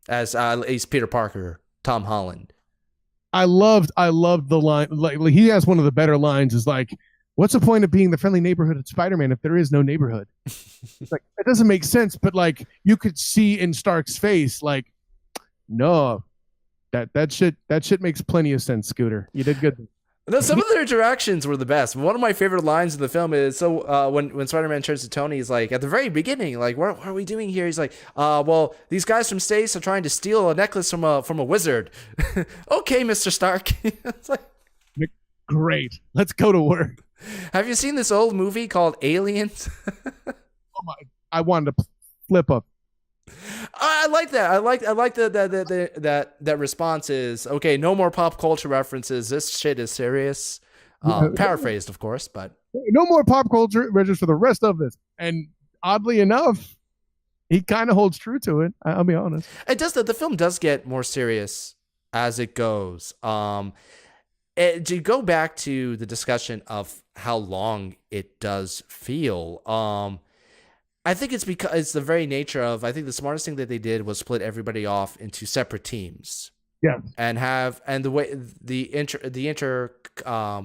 as at least Peter Parker, Tom Holland. I loved the line. Like he has one of the better lines. Is like, what's the point of being the friendly neighborhood of Spider-Man if there is no neighborhood? It's like, it doesn't make sense, but like you could see in Stark's face, like, no, that shit makes plenty of sense, Scooter. You did good. No, some of their interactions were the best. One of my favorite lines in the film is when Spider-Man turns to Tony, he's like, at the very beginning, like, what are we doing here? He's like, well, these guys from Stace are trying to steal a necklace from a wizard. Okay, Mr. Stark. It's like, great. Let's go to work. Have you seen this old movie called Aliens? Oh my! I wanted to flip up. I like that. I like that response is okay. No more pop culture references. This shit is serious. Paraphrased, of course, but no more pop culture references for the rest of this. And oddly enough, he kind of holds true to it. I'll be honest. It does. The film does get more serious as it goes. To go back to the discussion of how long it does feel, I think it's because it's the very nature of, I think the smartest thing that they did was split everybody off into separate teams. Yeah. And the way the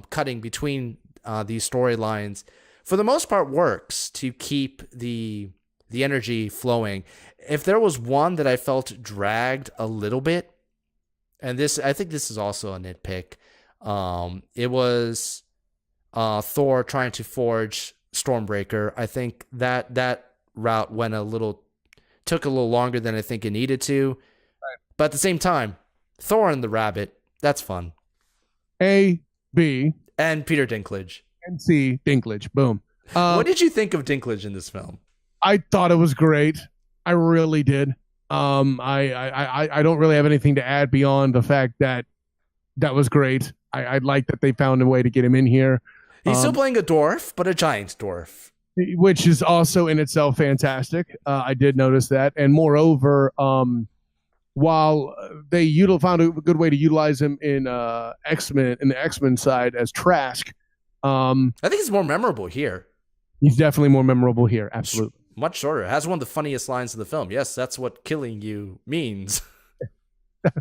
cutting between these storylines for the most part works to keep the energy flowing. If there was one that I felt dragged a little bit, and I think this is also a nitpick, it was Thor trying to forge Stormbreaker. I think that route took a little longer than I think it needed to. But at the same time, Thor and the Rabbit, that's fun. A, B, And Peter Dinklage. and C, Dinklage. Boom. What did you think of Dinklage in this film? I thought it was great. I really did. I don't really have anything to add beyond the fact that was great. I like that they found a way to get him in here. He's still playing a dwarf, but a giant dwarf. Which is also in itself fantastic. I did notice that. And moreover, while they found a good way to utilize him in X-Men, in the X-Men side as Trask, I think he's more memorable here. he's definitely more memorable here. Absolutely. Much shorter. It has one of the funniest lines in the film. Yes, that's what killing you means. that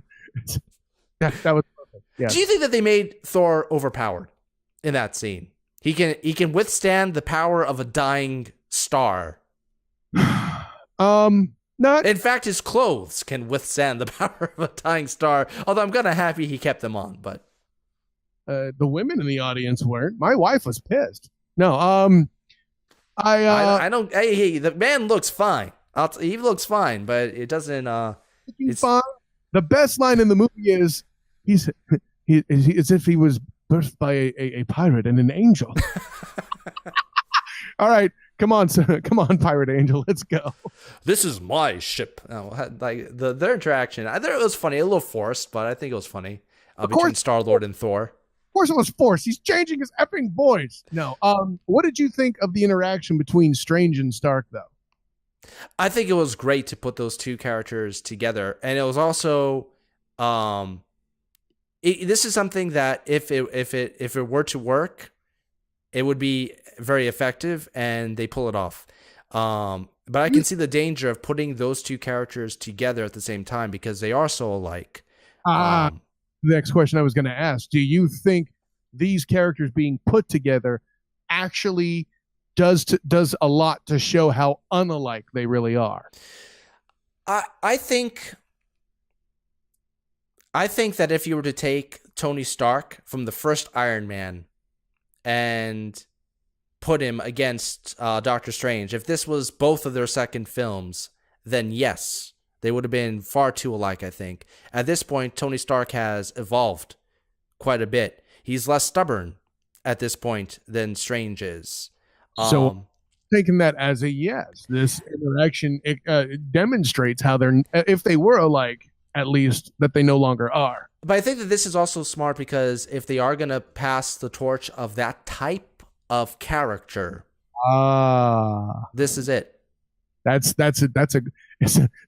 was perfect. Yeah. Do you think that they made Thor overpowered in that scene? He can withstand the power of a dying star. Not In fact, his clothes can withstand the power of a dying star. Although I'm kind of happy he kept them on. But the women in the audience weren't. My wife was pissed. No, I don't. Hey, the man looks fine. He looks fine, but it doesn't. He's fine. The best line in the movie is he's as if he was birthed by a pirate and an angel. All right, come on, pirate angel, let's go. This is my ship. Like their interaction, I thought it was funny, a little forced, but I think it was funny between Star-Lord and Thor. Of course, it was forced. He's changing his effing voice. No. What did you think of the interaction between Strange and Stark, though? I think it was great to put those two characters together, and it was also, this is something that if it were to work, it would be very effective, and they pull it off. But I can see the danger of putting those two characters together at the same time because they are so alike. The next question I was going to ask: do you think these characters being put together actually does a lot to show how unalike they really are? I think that if you were to take Tony Stark from the first Iron Man and put him against Doctor Strange, if this was both of their second films, then yes, they would have been far too alike, I think. At this point, Tony Stark has evolved quite a bit. He's less stubborn at this point than Strange is. So taking that as a yes, this interaction demonstrates how they're, if they were alike, at least that they no longer are. But I think that this is also smart because if they are going to pass the torch of that type of character, this is it.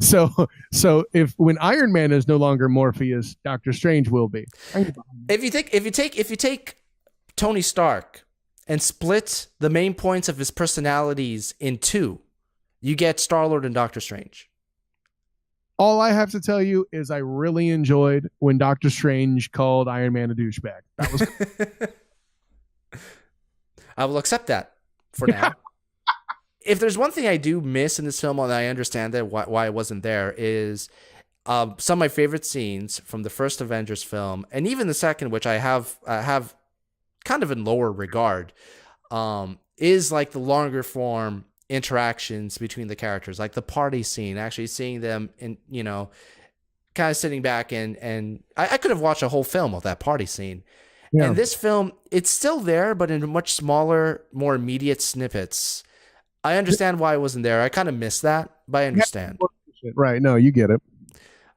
So if when Iron Man is no longer Morpheus, Doctor Strange will be. If you take Tony Stark and split the main points of his personalities in two, you get Star-Lord and Doctor Strange. All I have to tell you is I really enjoyed when Doctor Strange called Iron Man a douchebag. That was I will accept that for now. If there's one thing I do miss in this film, and I understand that why it wasn't there, is some of my favorite scenes from the first Avengers film, and even the second, which I have kind of in lower regard, is like the longer form interactions between the characters, like the party scene, actually seeing them in, kind of sitting back and I could have watched a whole film of that party scene. Yeah. And this film, it's still there, but in much smaller, more immediate snippets. I understand why it wasn't there. I kind of miss that, but I understand. Right. No, you get it.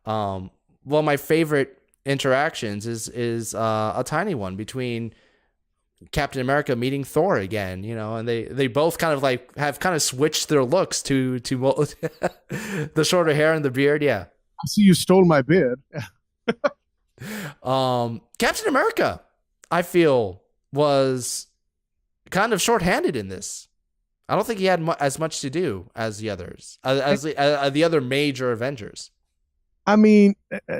Well, my favorite interactions is a tiny one between Captain America meeting Thor again, and they both kind of like have kind of switched their looks to the shorter hair and the beard. Yeah. I see you stole my bid. Captain America, I feel, was kind of shorthanded in this. I don't think he had as much to do as the others, as the other major Avengers. I mean,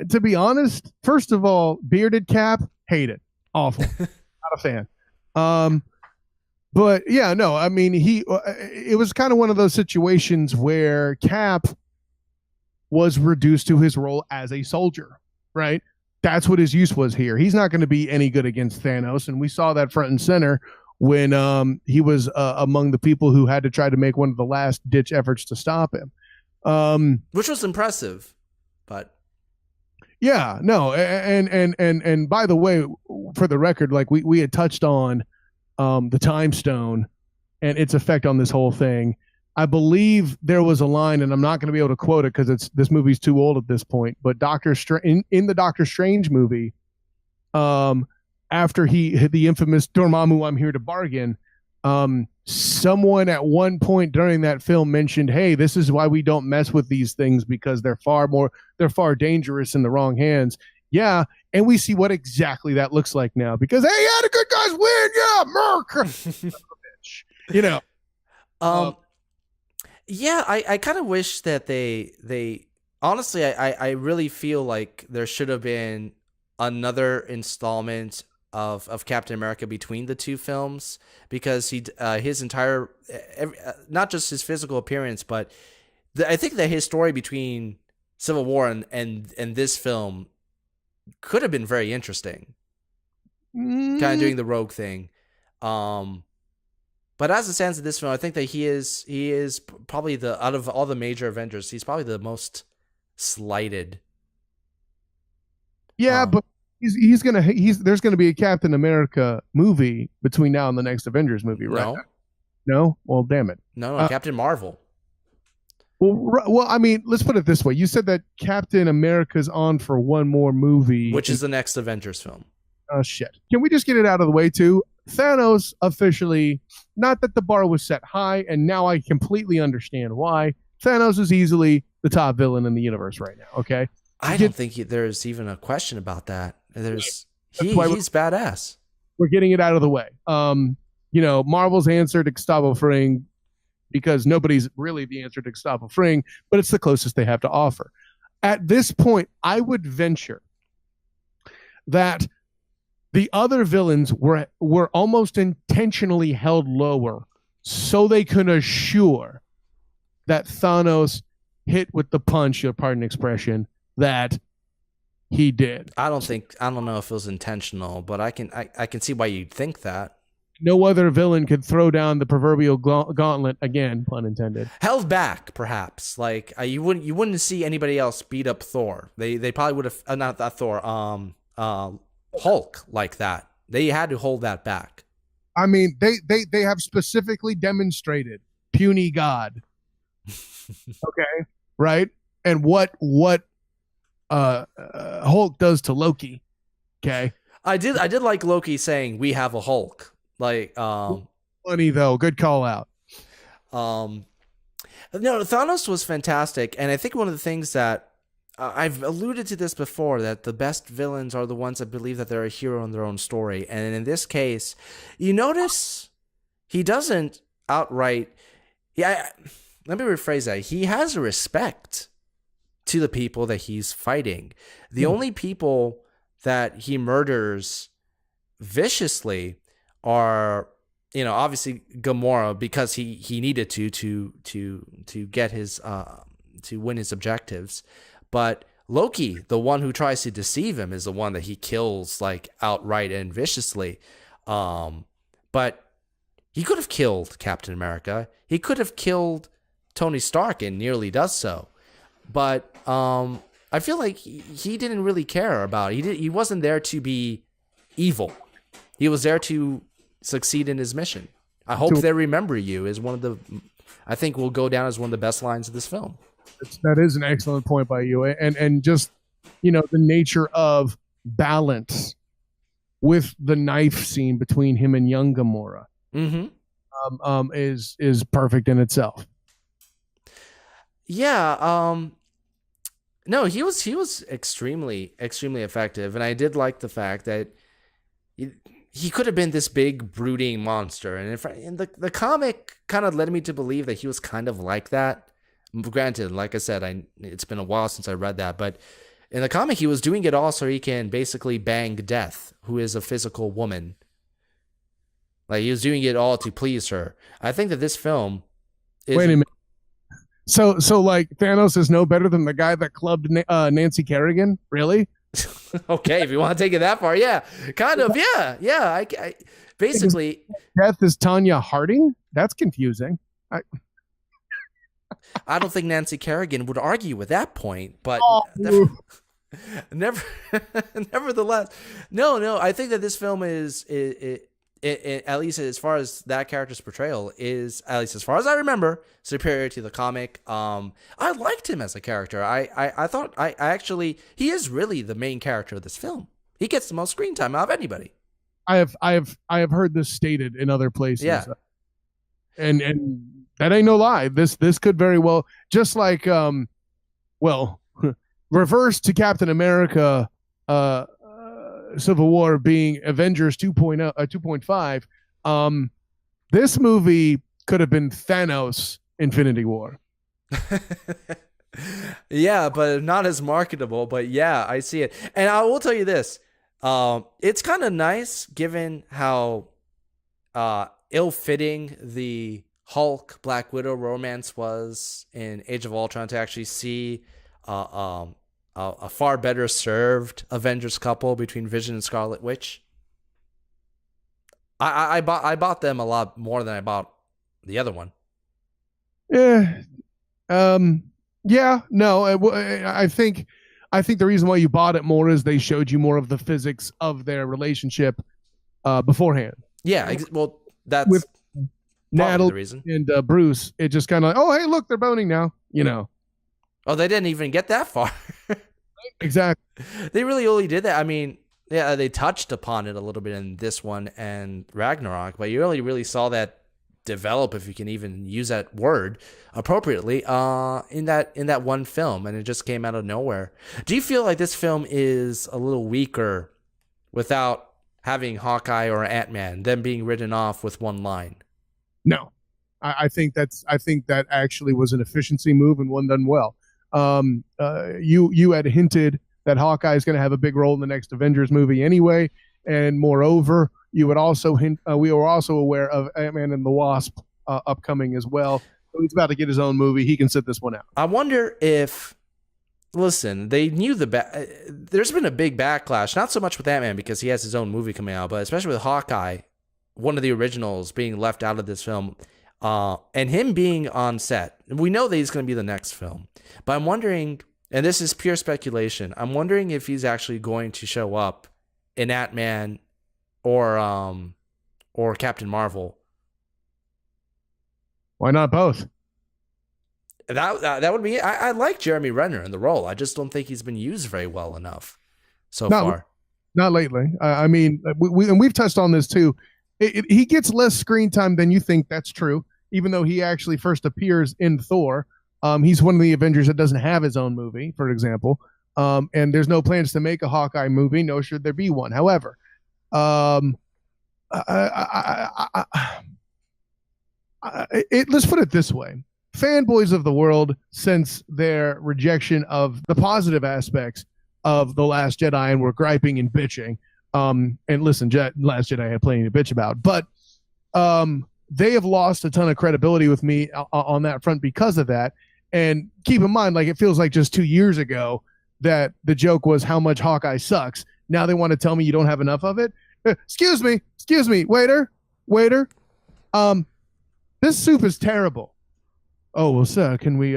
to be honest, first of all, bearded Cap, hate it, awful, not a fan. But yeah, no, I mean, it was kind of one of those situations where Cap was reduced to his role as a soldier, right? That's what his use was here. He's not going to be any good against Thanos, and we saw that front and center when he was among the people who had to try to make one of the last ditch efforts to stop him. Which was impressive, but yeah, no, and by the way, for the record, like we had touched on the time stone and its effect on this whole thing. I believe there was a line, and I'm not going to be able to quote it because this movie's too old at this point. But in the Doctor Strange movie, after he hit the infamous Dormammu, I'm here to bargain. Someone at one point during that film mentioned, "Hey, this is why we don't mess with these things because they're far dangerous in the wrong hands." Yeah, and we see what exactly that looks like now. Because hey, yeah, the good guys win. Yeah, Merc. You know. Yeah, I kind of wish that they honestly, I really feel like there should have been another installment of Captain America between the two films, because his entire not just his physical appearance, but I think that his story between Civil War and this film could have been very interesting. Kind of doing the rogue thing. But as it stands in this film, I think that he is probably out of all the major Avengers, he's probably the most slighted. Yeah, but there's gonna be a Captain America movie between now and the next Avengers movie, right? No? Well, damn it. No, Captain Marvel. Well, I mean, let's put it this way. You said that Captain America's on for one more movie, which is the next Avengers film. Oh shit! Can we just get it out of the way too? Thanos officially, not that the bar was set high, and now I completely understand why. Thanos is easily the top villain in the universe right now. Okay, I don't think there's even a question about that. He's badass. We're getting it out of the way. Marvel's answer to Gustavo Fring, because nobody's really the answer to Gustavo Fring, but it's the closest they have to offer. At this point, I would venture that the other villains were almost intentionally held lower so they could assure that Thanos hit with the punch, pardon expression, that he did. I don't know if it was intentional, but I can see why you'd think that. No other villain could throw down the proverbial gauntlet, again, pun intended. Held back, perhaps. Like you wouldn't see anybody else beat up Thor. They probably would have not that Thor. Hulk like that. They had to hold that back. I mean, they have specifically demonstrated puny God. Okay, right? And what Hulk does to Loki. Okay, I did like Loki saying we have a Hulk. Like funny though, good call out. No, Thanos was fantastic, and I think one of the things that I've alluded to this before, that the best villains are the ones that believe that they're a hero in their own story. And in this case, you notice he doesn't outright. Yeah, let me rephrase that. He has a respect to the people that he's fighting. The only people that he murders viciously are, obviously Gamora, because he needed to get his to win his objectives. But Loki, the one who tries to deceive him, is the one that he kills like outright and viciously. But he could have killed Captain America. He could have killed Tony Stark and nearly does so. But I feel like he didn't really care about it. He wasn't there to be evil. He was there to succeed in his mission. I hope they remember you is one of the, I think will go down as one of the best lines of this film. That is an excellent point by you, and just the nature of balance with the knife scene between him and young Gamora is perfect in itself. Yeah, no, he was extremely effective, and I did like the fact that he could have been this big brooding monster, and the comic kind of led me to believe that he was kind of like that. Granted, like I said, it's been a while since I read that, but in the comic, he was doing it all so he can basically bang Death, who is a physical woman. Like, he was doing it all to please her. I think that this film is... Wait a minute. So like, Thanos is no better than the guy that clubbed Nancy Kerrigan? Really? Okay, if you want to take it that far, yeah. Kind of, yeah. basically, Death is Tanya Harding? That's confusing. I don't think Nancy Kerrigan would argue with that point, but never, nevertheless, no. I think that this film is at least as far as that character's portrayal is, at least as far as I remember, superior to the comic. I liked him as a character. I thought I actually he is really the main character of this film. He gets the most screen time out of anybody. I have heard this stated in other places. Yeah. And that ain't no lie. This could very well, just like reverse to Captain America Civil War being Avengers 2.5. This movie could have been Thanos Infinity War. Yeah, but not as marketable. But yeah, I see it. And I will tell you this. It's kind of nice given how ill-fitting the Hulk Black Widow romance was in Age of Ultron to actually see a far better served Avengers couple between Vision and Scarlet Witch. I bought them a lot more than I bought the other one. Yeah. No. I think the reason why you bought it more is they showed you more of the physics of their relationship beforehand. Yeah. Well, that's with Natalie the reason. And Bruce. It just kind of like, oh, hey, look, they're boning now. You know. Oh, they didn't even get that far. Exactly. They really only did that. I mean, yeah, they touched upon it a little bit in this one and Ragnarok, but you only really saw that develop, if you can even use that word appropriately, in that one film, and it just came out of nowhere. Do you feel like this film is a little weaker without having Hawkeye or Ant-Man, them being written off with one line? No, I think that actually was an efficiency move and one done well. You had hinted that Hawkeye is going to have a big role in the next Avengers movie anyway, and moreover, you would also hint. We were also aware of Ant-Man and the Wasp upcoming as well. So he's about to get his own movie. He can sit this one out. I wonder if. Listen, they knew there's been a big backlash, not so much with Ant-Man because he has his own movie coming out, but especially with Hawkeye, one of the originals being left out of this film, and him being on set. We know that he's going to be the next film, but I'm wondering, and this is pure speculation, I'm wondering if he's actually going to show up in Ant-Man or Captain Marvel. Why not both? That would be. I like Jeremy Renner in the role. I just don't think he's been used very well enough so far. Not lately. I mean, we've touched on this too. He gets less screen time than you think. That's true. Even though he actually first appears in Thor, he's one of the Avengers that doesn't have his own movie, for example. And there's no plans to make a Hawkeye movie. No, should there be one. However, let's put it this way. Fanboys of the world, since their rejection of the positive aspects of The Last Jedi and were griping and bitching, and listen, Last Jedi had plenty to bitch about, but they have lost a ton of credibility with me on that front because of that. And keep in mind, like, it feels like just 2 years ago that the joke was how much Hawkeye sucks. Now they want to tell me you don't have enough of it. Excuse me, waiter. This soup is terrible. Oh, well, sir, can we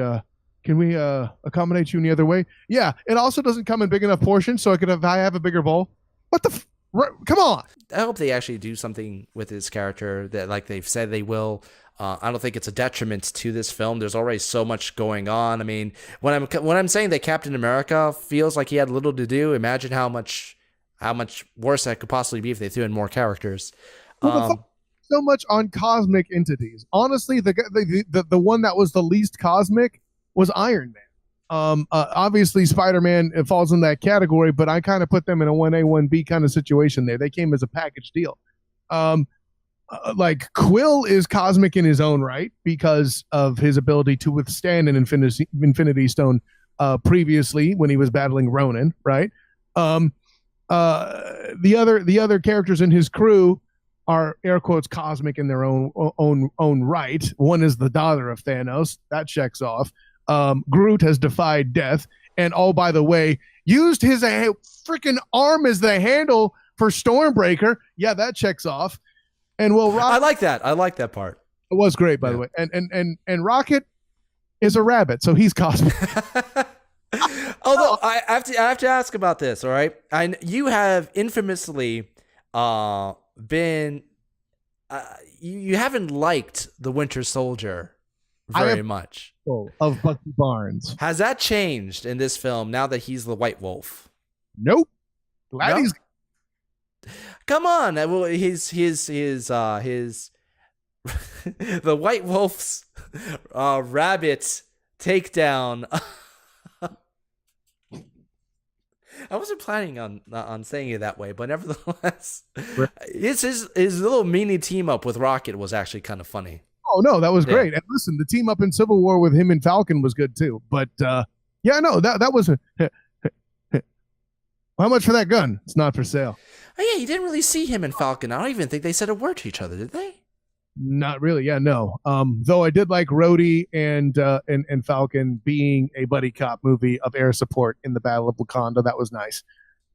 accommodate you any other way? Yeah, it also doesn't come in big enough portions, so I have a bigger bowl. What the come on. I hope they actually do something with his character that, like they've said they will. I don't think it's a detriment to this film. There's already so much going on. I mean, when I'm saying that Captain America feels like he had little to do, imagine how much worse that could possibly be if they threw in more characters. So much on cosmic entities. Honestly, the one that was the least cosmic was Iron Man. Obviously, Spider-Man falls in that category, but I kind of put them in a 1A, 1B kind of situation there. They came as a package deal. Like Quill is cosmic in his own right because of his ability to withstand an Infinity Stone previously when he was battling Ronan, right? The other characters in his crew are air quotes cosmic in their own right. One is the daughter of Thanos. That checks off. Groot has defied death. And oh, by the way, used his freaking arm as the handle for Stormbreaker. Yeah, that checks off. And well, I like that. I like that part. it was great, by Yeah. the way. And Rocket is a rabbit, so he's cosplay. Although I have to ask about this. All right, you have infamously been you haven't liked the Winter Soldier very much. Of Bucky Barnes. Has that changed in this film now that he's the White Wolf? Nope. Glad No? he's Come on, well, his the White Wolf's rabbit takedown. I wasn't planning on saying it that way, but nevertheless, his little mini team up with Rocket was actually kind of funny. Oh no, that was Yeah. great. And listen, the team up in Civil War with him and Falcon was good too. But yeah, no, that was a how much for that gun? It's not for sale. Oh yeah, you didn't really see him and Falcon. I don't even think they said a word to each other, did they? Not really. Yeah, no. Though I did like Rhodey and Falcon being a buddy cop movie of air support in the Battle of Wakanda. That was nice.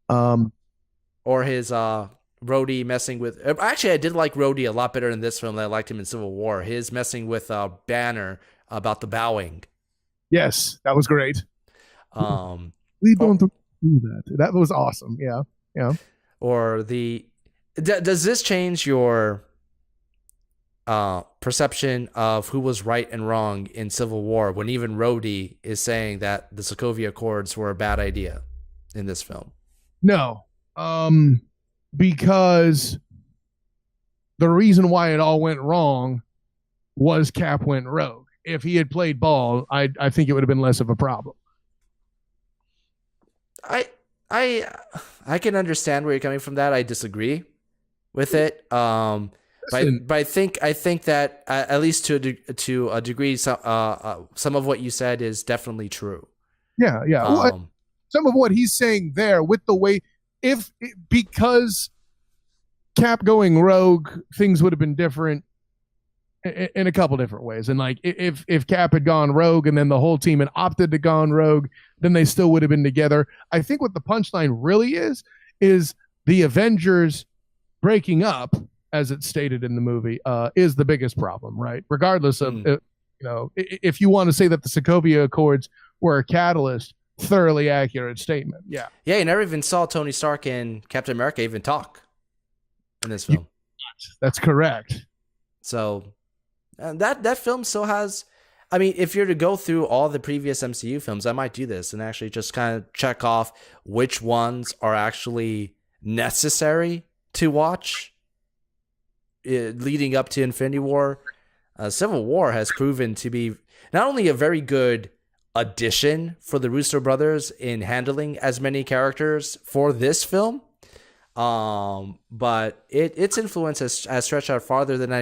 Or his Rhodey messing with. Actually, I did like Rhodey a lot better in this film than I liked him in Civil War. His messing with Banner about the bowing. Yes, that was great. We don't do that. That was awesome. Yeah, yeah. Or the does this change your perception of who was right and wrong in Civil War when even Rhodey is saying that the Sokovia Accords were a bad idea in this film? No, because the reason why it all went wrong was Cap went rogue. If he had played ball, I think it would have been less of a problem. I can understand where you're coming from. That I disagree with it. But I think that at least to a degree, some of what you said is definitely true. Yeah, yeah. Well, some of what he's saying there with the way, because Cap going rogue, things would have been different in a couple different ways. And like if Cap had gone rogue and then the whole team had opted to gone rogue, then they still would have been together. I think what the punchline really is the Avengers breaking up, as it's stated in the movie, is the biggest problem, right? Regardless of, if you want to say that the Sokovia Accords were a catalyst, thoroughly accurate statement. Yeah. Yeah, you never even saw Tony Stark and Captain America even talk in this film. That's correct. So that film still has, I mean, if you're to go through all the previous MCU films, I might do this and actually just kind of check off which ones are actually necessary to watch leading up to Infinity War. Civil War has proven to be not only a very good addition for the Russo brothers in handling as many characters for this film, but its influence has stretched out farther than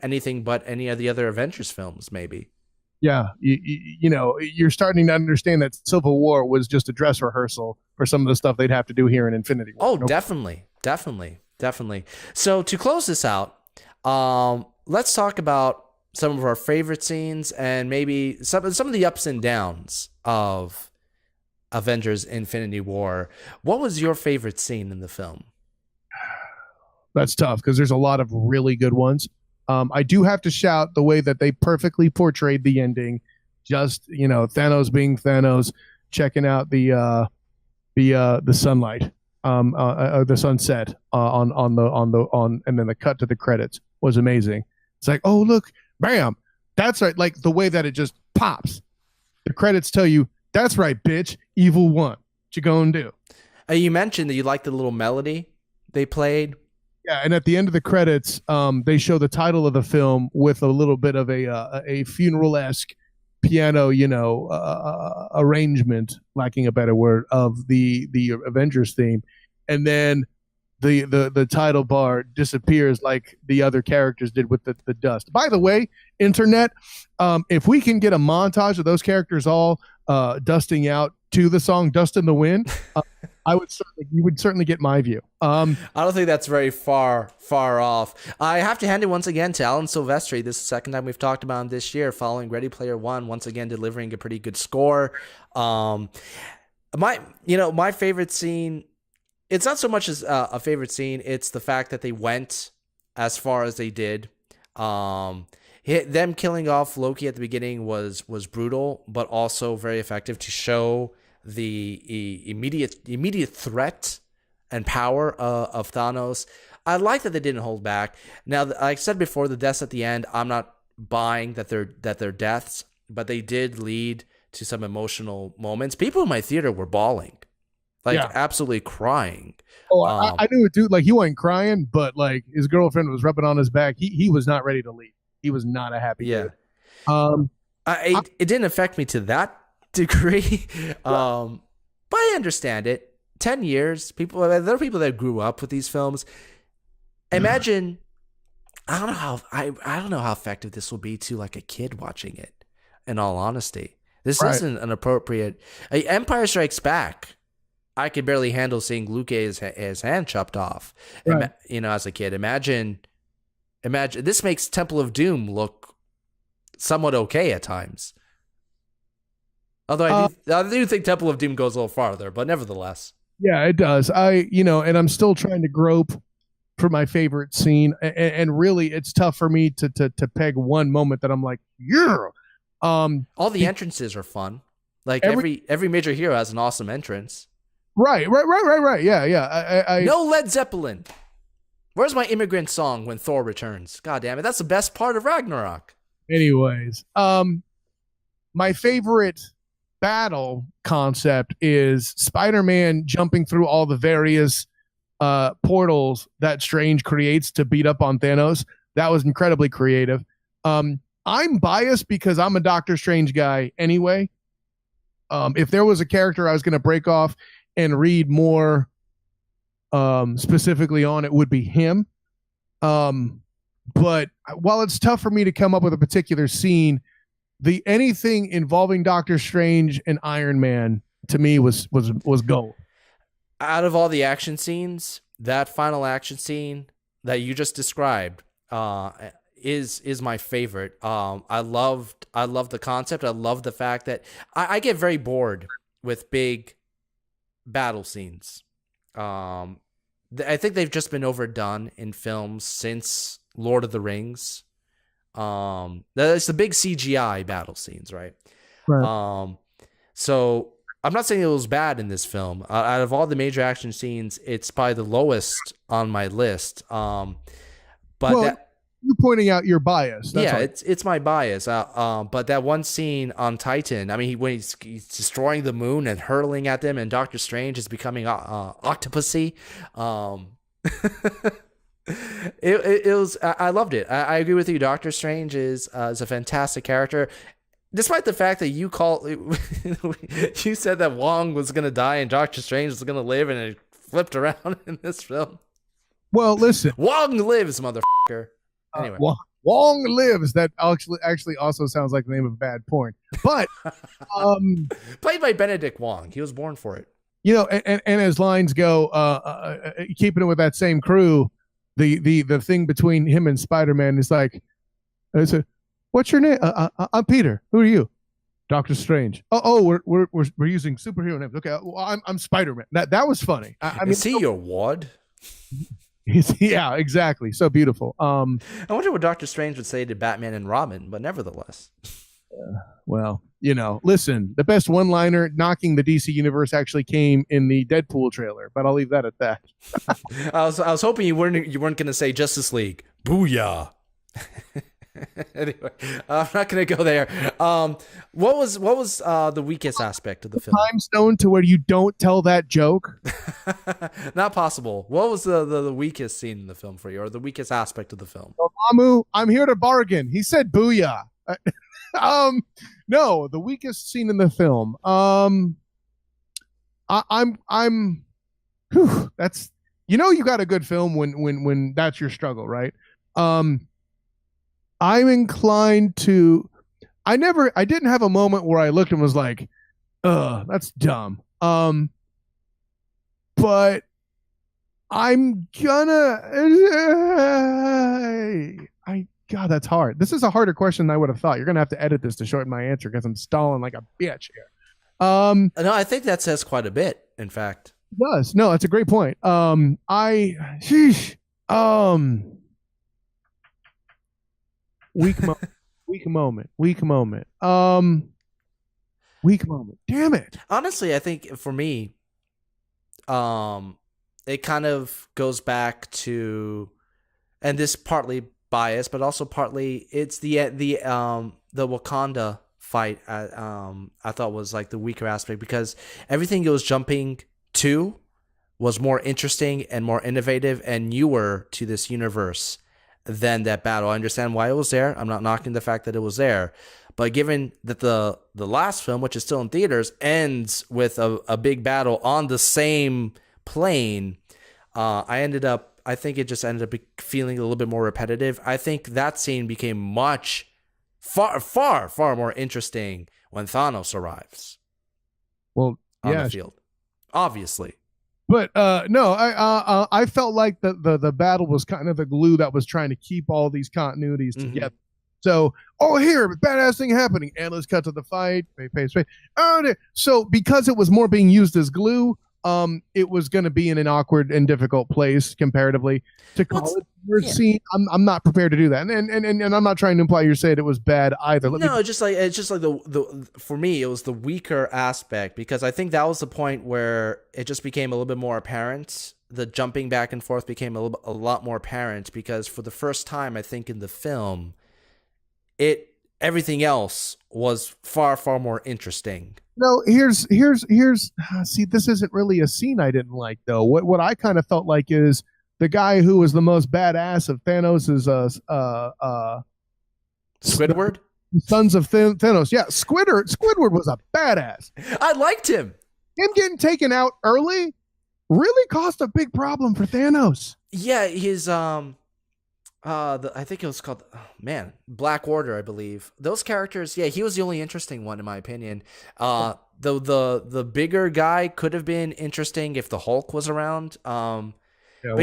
anything but any of the other Avengers films, maybe. Yeah, you're starting to understand that Civil War was just a dress rehearsal for some of the stuff they'd have to do here in Infinity War. Oh, definitely. So to close this out, let's talk about some of our favorite scenes and maybe some of the ups and downs of Avengers Infinity War. What was your favorite scene in the film? That's tough because there's a lot of really good ones. I do have to shout the way that they perfectly portrayed the ending. Just, Thanos being Thanos, checking out the sunlight, the sunset and then the cut to the credits was amazing. It's like, oh look, bam, that's right. Like the way that it just pops. The credits tell you, that's right, bitch, evil won. What you gonna do? You mentioned that you liked the little melody they played. Yeah, and at the end of the credits, they show the title of the film with a little bit of a funeral-esque piano, arrangement, lacking a better word, of the Avengers theme, and then the title bar disappears like the other characters did with the dust. By the way, internet, if we can get a montage of those characters all dusting out to the song "Dust in the Wind," you would certainly get my view. I don't think that's very far off. I have to hand it once again to Alan Silvestri. This is the second time we've talked about him this year, following Ready Player One, once again delivering a pretty good score. My favorite scene, it's not so much as a favorite scene. It's the fact that they went as far as they did. Them killing off Loki at the beginning was brutal, but also very effective to show the immediate threat and power of Thanos. I like that they didn't hold back. Now, like I said before, the deaths at the end, I'm not buying that they're deaths, but they did lead to some emotional moments. People in my theater were bawling, like absolutely crying. Oh, I knew it, dude. Like, he wasn't crying, but like his girlfriend was rubbing on his back. He was not ready to leave. He was not a happy dude. It didn't affect me to that degree, but I understand it. 10 years, there are people that grew up with these films. Imagine, I don't know how effective this will be to like a kid watching it. In all honesty, this isn't an appropriate. Empire Strikes Back, I could barely handle seeing Luke get his hand chopped off. Right. As a kid, imagine. This makes Temple of Doom look somewhat okay at times. Although I do think Temple of Doom goes a little farther, but nevertheless. Yeah, it does. And I'm still trying to grope for my favorite scene, and really, it's tough for me to peg one moment that I'm like, yeah. All the entrances are fun. Like every major hero has an awesome entrance. Right. Yeah. No Led Zeppelin. Where's my immigrant song when Thor returns? God damn it, that's the best part of Ragnarok. Anyways, my favorite battle concept is Spider-Man jumping through all the various portals that Strange creates to beat up on Thanos. That was incredibly creative. I'm biased because I'm a Doctor Strange guy anyway. If there was a character I was going to break off and read more specifically on, it would be him. But while it's tough for me to come up with a particular scene, anything involving Doctor Strange and Iron Man to me was gold. Out of all the action scenes, that final action scene that you just described is my favorite. I love the concept. I love the fact that I get very bored with big battle scenes. I think they've just been overdone in films since Lord of the Rings. That's the big CGI battle scenes, right? So I'm not saying it was bad in this film. Out of all the major action scenes, it's probably the lowest on my list. You're pointing out your bias. That's it's my bias. But that one scene on Titan, I mean, when he's destroying the moon and hurling at them, and Doctor Strange is becoming octopusy. It was. I loved it. I agree with you. Doctor Strange is a fantastic character, despite the fact that you said that Wong was gonna die and Doctor Strange was gonna live, and it flipped around in this film. Well, listen, Wong lives, motherfucker. Anyway, Wong lives. That actually also sounds like the name of a bad porn. But played by Benedict Wong. He was born for it. And as lines go, keeping it with that same crew, the thing between him and Spider-Man is like, what's your name? I'm Peter. Who are you? Doctor Strange. We're using superhero names. Okay, well, I'm Spider-Man. That was funny. I mean, is he your wad? Yeah, exactly. So beautiful. I wonder what Doctor Strange would say to Batman and Robin, but nevertheless. Well, listen, the best one-liner knocking the DC universe actually came in the Deadpool trailer, but I'll leave that at that. I was hoping you weren't going to say Justice League. Booyah. Anyway, I'm not going to go there. What was the weakest aspect of the film? Time stone to where you don't tell that joke? Not possible. What was the weakest scene in the film for you, or the weakest aspect of the film? Mamu, I'm here to bargain. He said booyah. No, the weakest scene in the film. That's, you got a good film when that's your struggle, right? I'm inclined to, I didn't have a moment where I looked and was like, that's dumb. But I'm gonna, God, that's hard. This is a harder question than I would have thought. You're going to have to edit this to shorten my answer because I'm stalling like a bitch here. No, I think that says quite a bit, in fact. does. No, that's a great point. Sheesh, um, weak moment, weak moment, weak moment. Weak moment. Damn it. Honestly, I think for me, um, it kind of goes back to, and this partly biased, but also partly it's the Wakanda fight. I thought was like the weaker aspect because everything it was jumping to was more interesting and more innovative and newer to this universe than that battle. I understand why it was there. I'm not knocking the fact that it was there. But given that the last film, which is still in theaters, ends with a big battle on the same plane, I think it just ended up feeling a little bit more repetitive. I think that scene became far more interesting when Thanos arrives Well, on yeah, the field. Obviously. but no, I felt like the battle was kind of the glue that was trying to keep all these continuities together. So, oh, here, badass thing happening, and let's cut to the fight. So, because it was more being used as glue, it was going to be in an awkward and difficult place comparatively to call it the scene. I'm not prepared to do that, and I'm not trying to imply you're saying it was bad either. It's just like the for me it was the weaker aspect because I think that was the point where it just became a little bit more apparent. The jumping back and forth became a lot more apparent because for the first time I think in the film, everything else was far more interesting. No, here's see, this isn't really a scene I didn't like though. What I kind of felt like is the guy who was the most badass of Thanos's Squidward? Sons of Thanos. Yeah, Squidward was a badass. I liked him. Him getting taken out early really caused a big problem for Thanos. Yeah, his I think it was called Black Order, I believe. Those characters, yeah, he was the only interesting one in my opinion. The bigger guy could have been interesting if the Hulk was around. But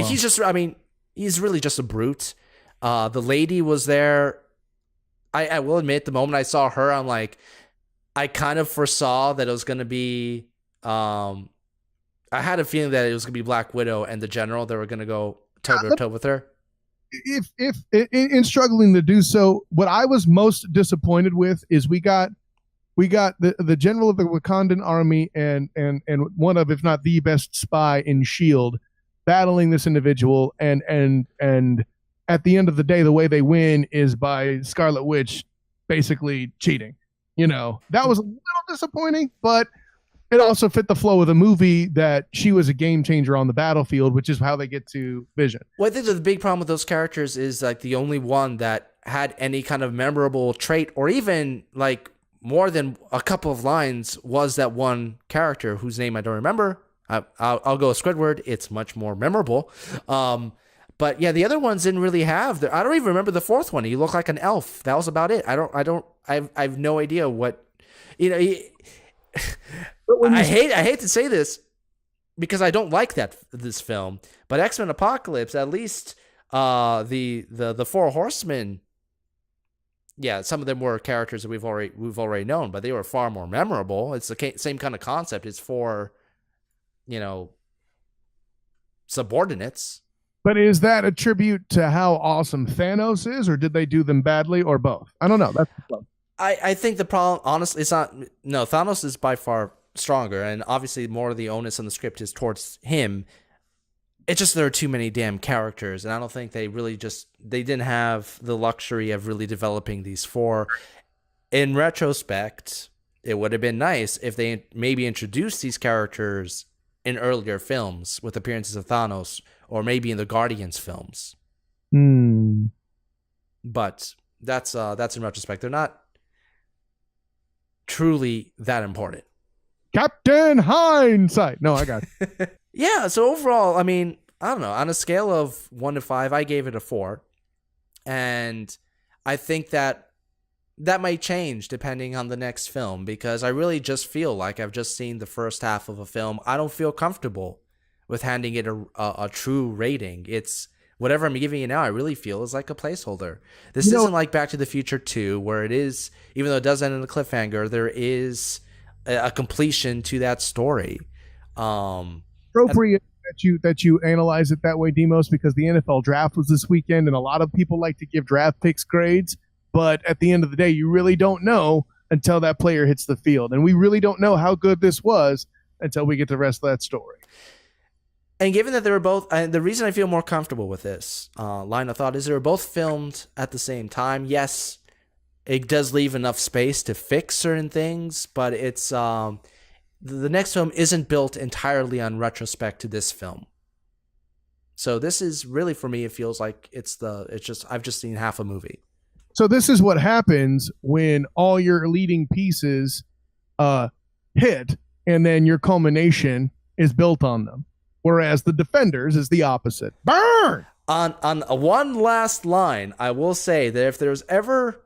he's really just a brute. The lady was there. I will admit, the moment I saw her, I'm like, I kind of foresaw that it was gonna be I had a feeling that it was gonna be Black Widow and the General that were gonna go toe to toe with her. If in struggling to do so, what I was most disappointed with is we got the general of the Wakandan army and one of, if not the best spy in Shield battling this individual, and at the end of the day the way they win is by Scarlet Witch basically cheating. That was a little disappointing, but it also fit the flow of the movie that she was a game changer on the battlefield, which is how they get to Vision. Well, I think that the big problem with those characters is like the only one that had any kind of memorable trait or even like more than a couple of lines was that one character whose name I don't remember. I'll go with Squidward. It's much more memorable. But yeah, the other ones didn't really have. I don't even remember the fourth one. He looked like an elf. That was about it. I have no idea what, I hate to say this because I don't like this film, but X-Men Apocalypse, at least the Four Horsemen, yeah, some of them were characters that we've already known, but they were far more memorable. It's the same kind of concept. It's for subordinates. But is that a tribute to how awesome Thanos is, or did they do them badly, or both? I don't know. That's the problem. I think the problem, honestly, it's not. No, Thanos is by far stronger, and obviously more of the onus on the script is towards him. It's just there are too many damn characters, and I don't think they didn't have the luxury of really developing these four. In retrospect, it would have been nice if they maybe introduced these characters in earlier films with appearances of Thanos, or maybe in the Guardians films. But that's in retrospect. They're not truly that important. Captain Hindsight. No, I got it. Yeah, so overall, I mean, I don't know. On a scale of 1 to 5, I gave it a 4. And I think that might change depending on the next film, because I really just feel like I've just seen the first half of a film. I don't feel comfortable with handing it a true rating. It's whatever I'm giving it now, I really feel is like a placeholder. This isn't like Back to the Future 2, where it is, even though it does end in a cliffhanger, there is a completion to that story. appropriate that you analyze it that way, Demos, because the NFL draft was this weekend, and a lot of people like to give draft picks grades. But at the end of the day, you really don't know until that player hits the field, and we really don't know how good this was until we get the rest of that story. And given that they were both, the reason I feel more comfortable with this line of thought is they were both filmed at the same time. Yes, it does leave enough space to fix certain things, but it's the next film isn't built entirely on retrospect to this film. So this is really, for me, it feels like I've just seen half a movie. So this is what happens when all your leading pieces hit, and then your culmination is built on them. Whereas the Defenders is the opposite. Burn! On one last line, I will say that if there's ever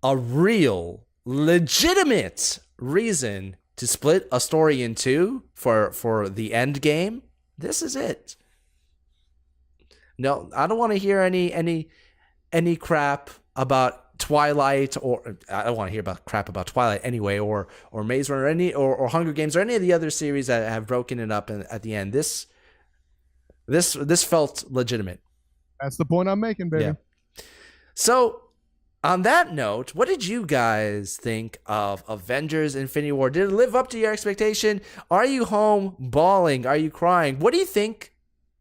a real, legitimate reason to split a story in two for the end game, this is it. No, I don't want to hear any crap about Twilight, or I don't want to hear about crap about Twilight anyway, or Maze Runner, or Hunger Games, or any of the other series that have broken it up at the end. This felt legitimate. That's the point I'm making, baby. Yeah. So, on that note, what did you guys think of Avengers: Infinity War? Did it live up to your expectation? Are you home bawling? Are you crying? What do you think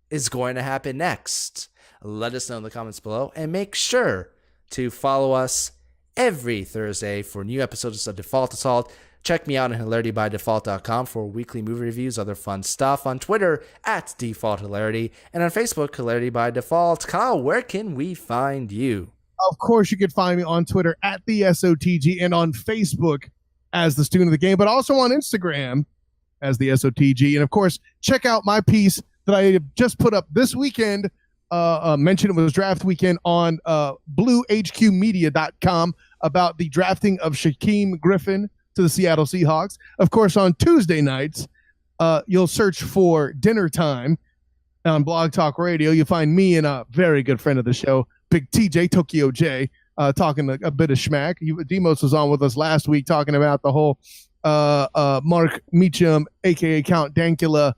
is going to happen next? Let us know in the comments below, and make sure to follow us every Thursday for new episodes of Default Assault. Check me out on hilaritybydefault.com for weekly movie reviews, other fun stuff. On Twitter @DefaultHilarity, and on Facebook, Hilarity by Default. Kyle, where can we find you? Of course, you can find me on Twitter @theSOTG, and on Facebook as the Student of the Game, but also on Instagram as the SOTG. And of course, check out my piece that I just put up this weekend. Mentioned it was draft weekend on bluehqmedia.com about the drafting of Shaquem Griffin to the Seattle Seahawks. Of course, on Tuesday nights, you'll search for Dinner Time on Blog Talk Radio. You'll find me and a very good friend of the show, Big TJ, Tokyo J, talking a bit of schmack. Demos was on with us last week talking about the whole Mark Meacham, a.k.a. Count Dankula,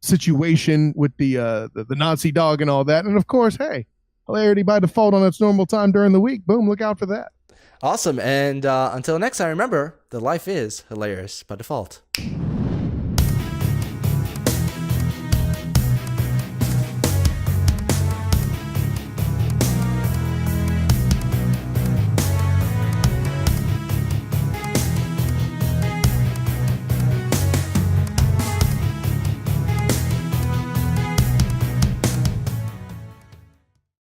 situation with the Nazi dog and all that. And of course, hey, Hilarity by Default on its normal time during the week. Boom, look out for that. Awesome. And until next time, remember that life is hilarious by default.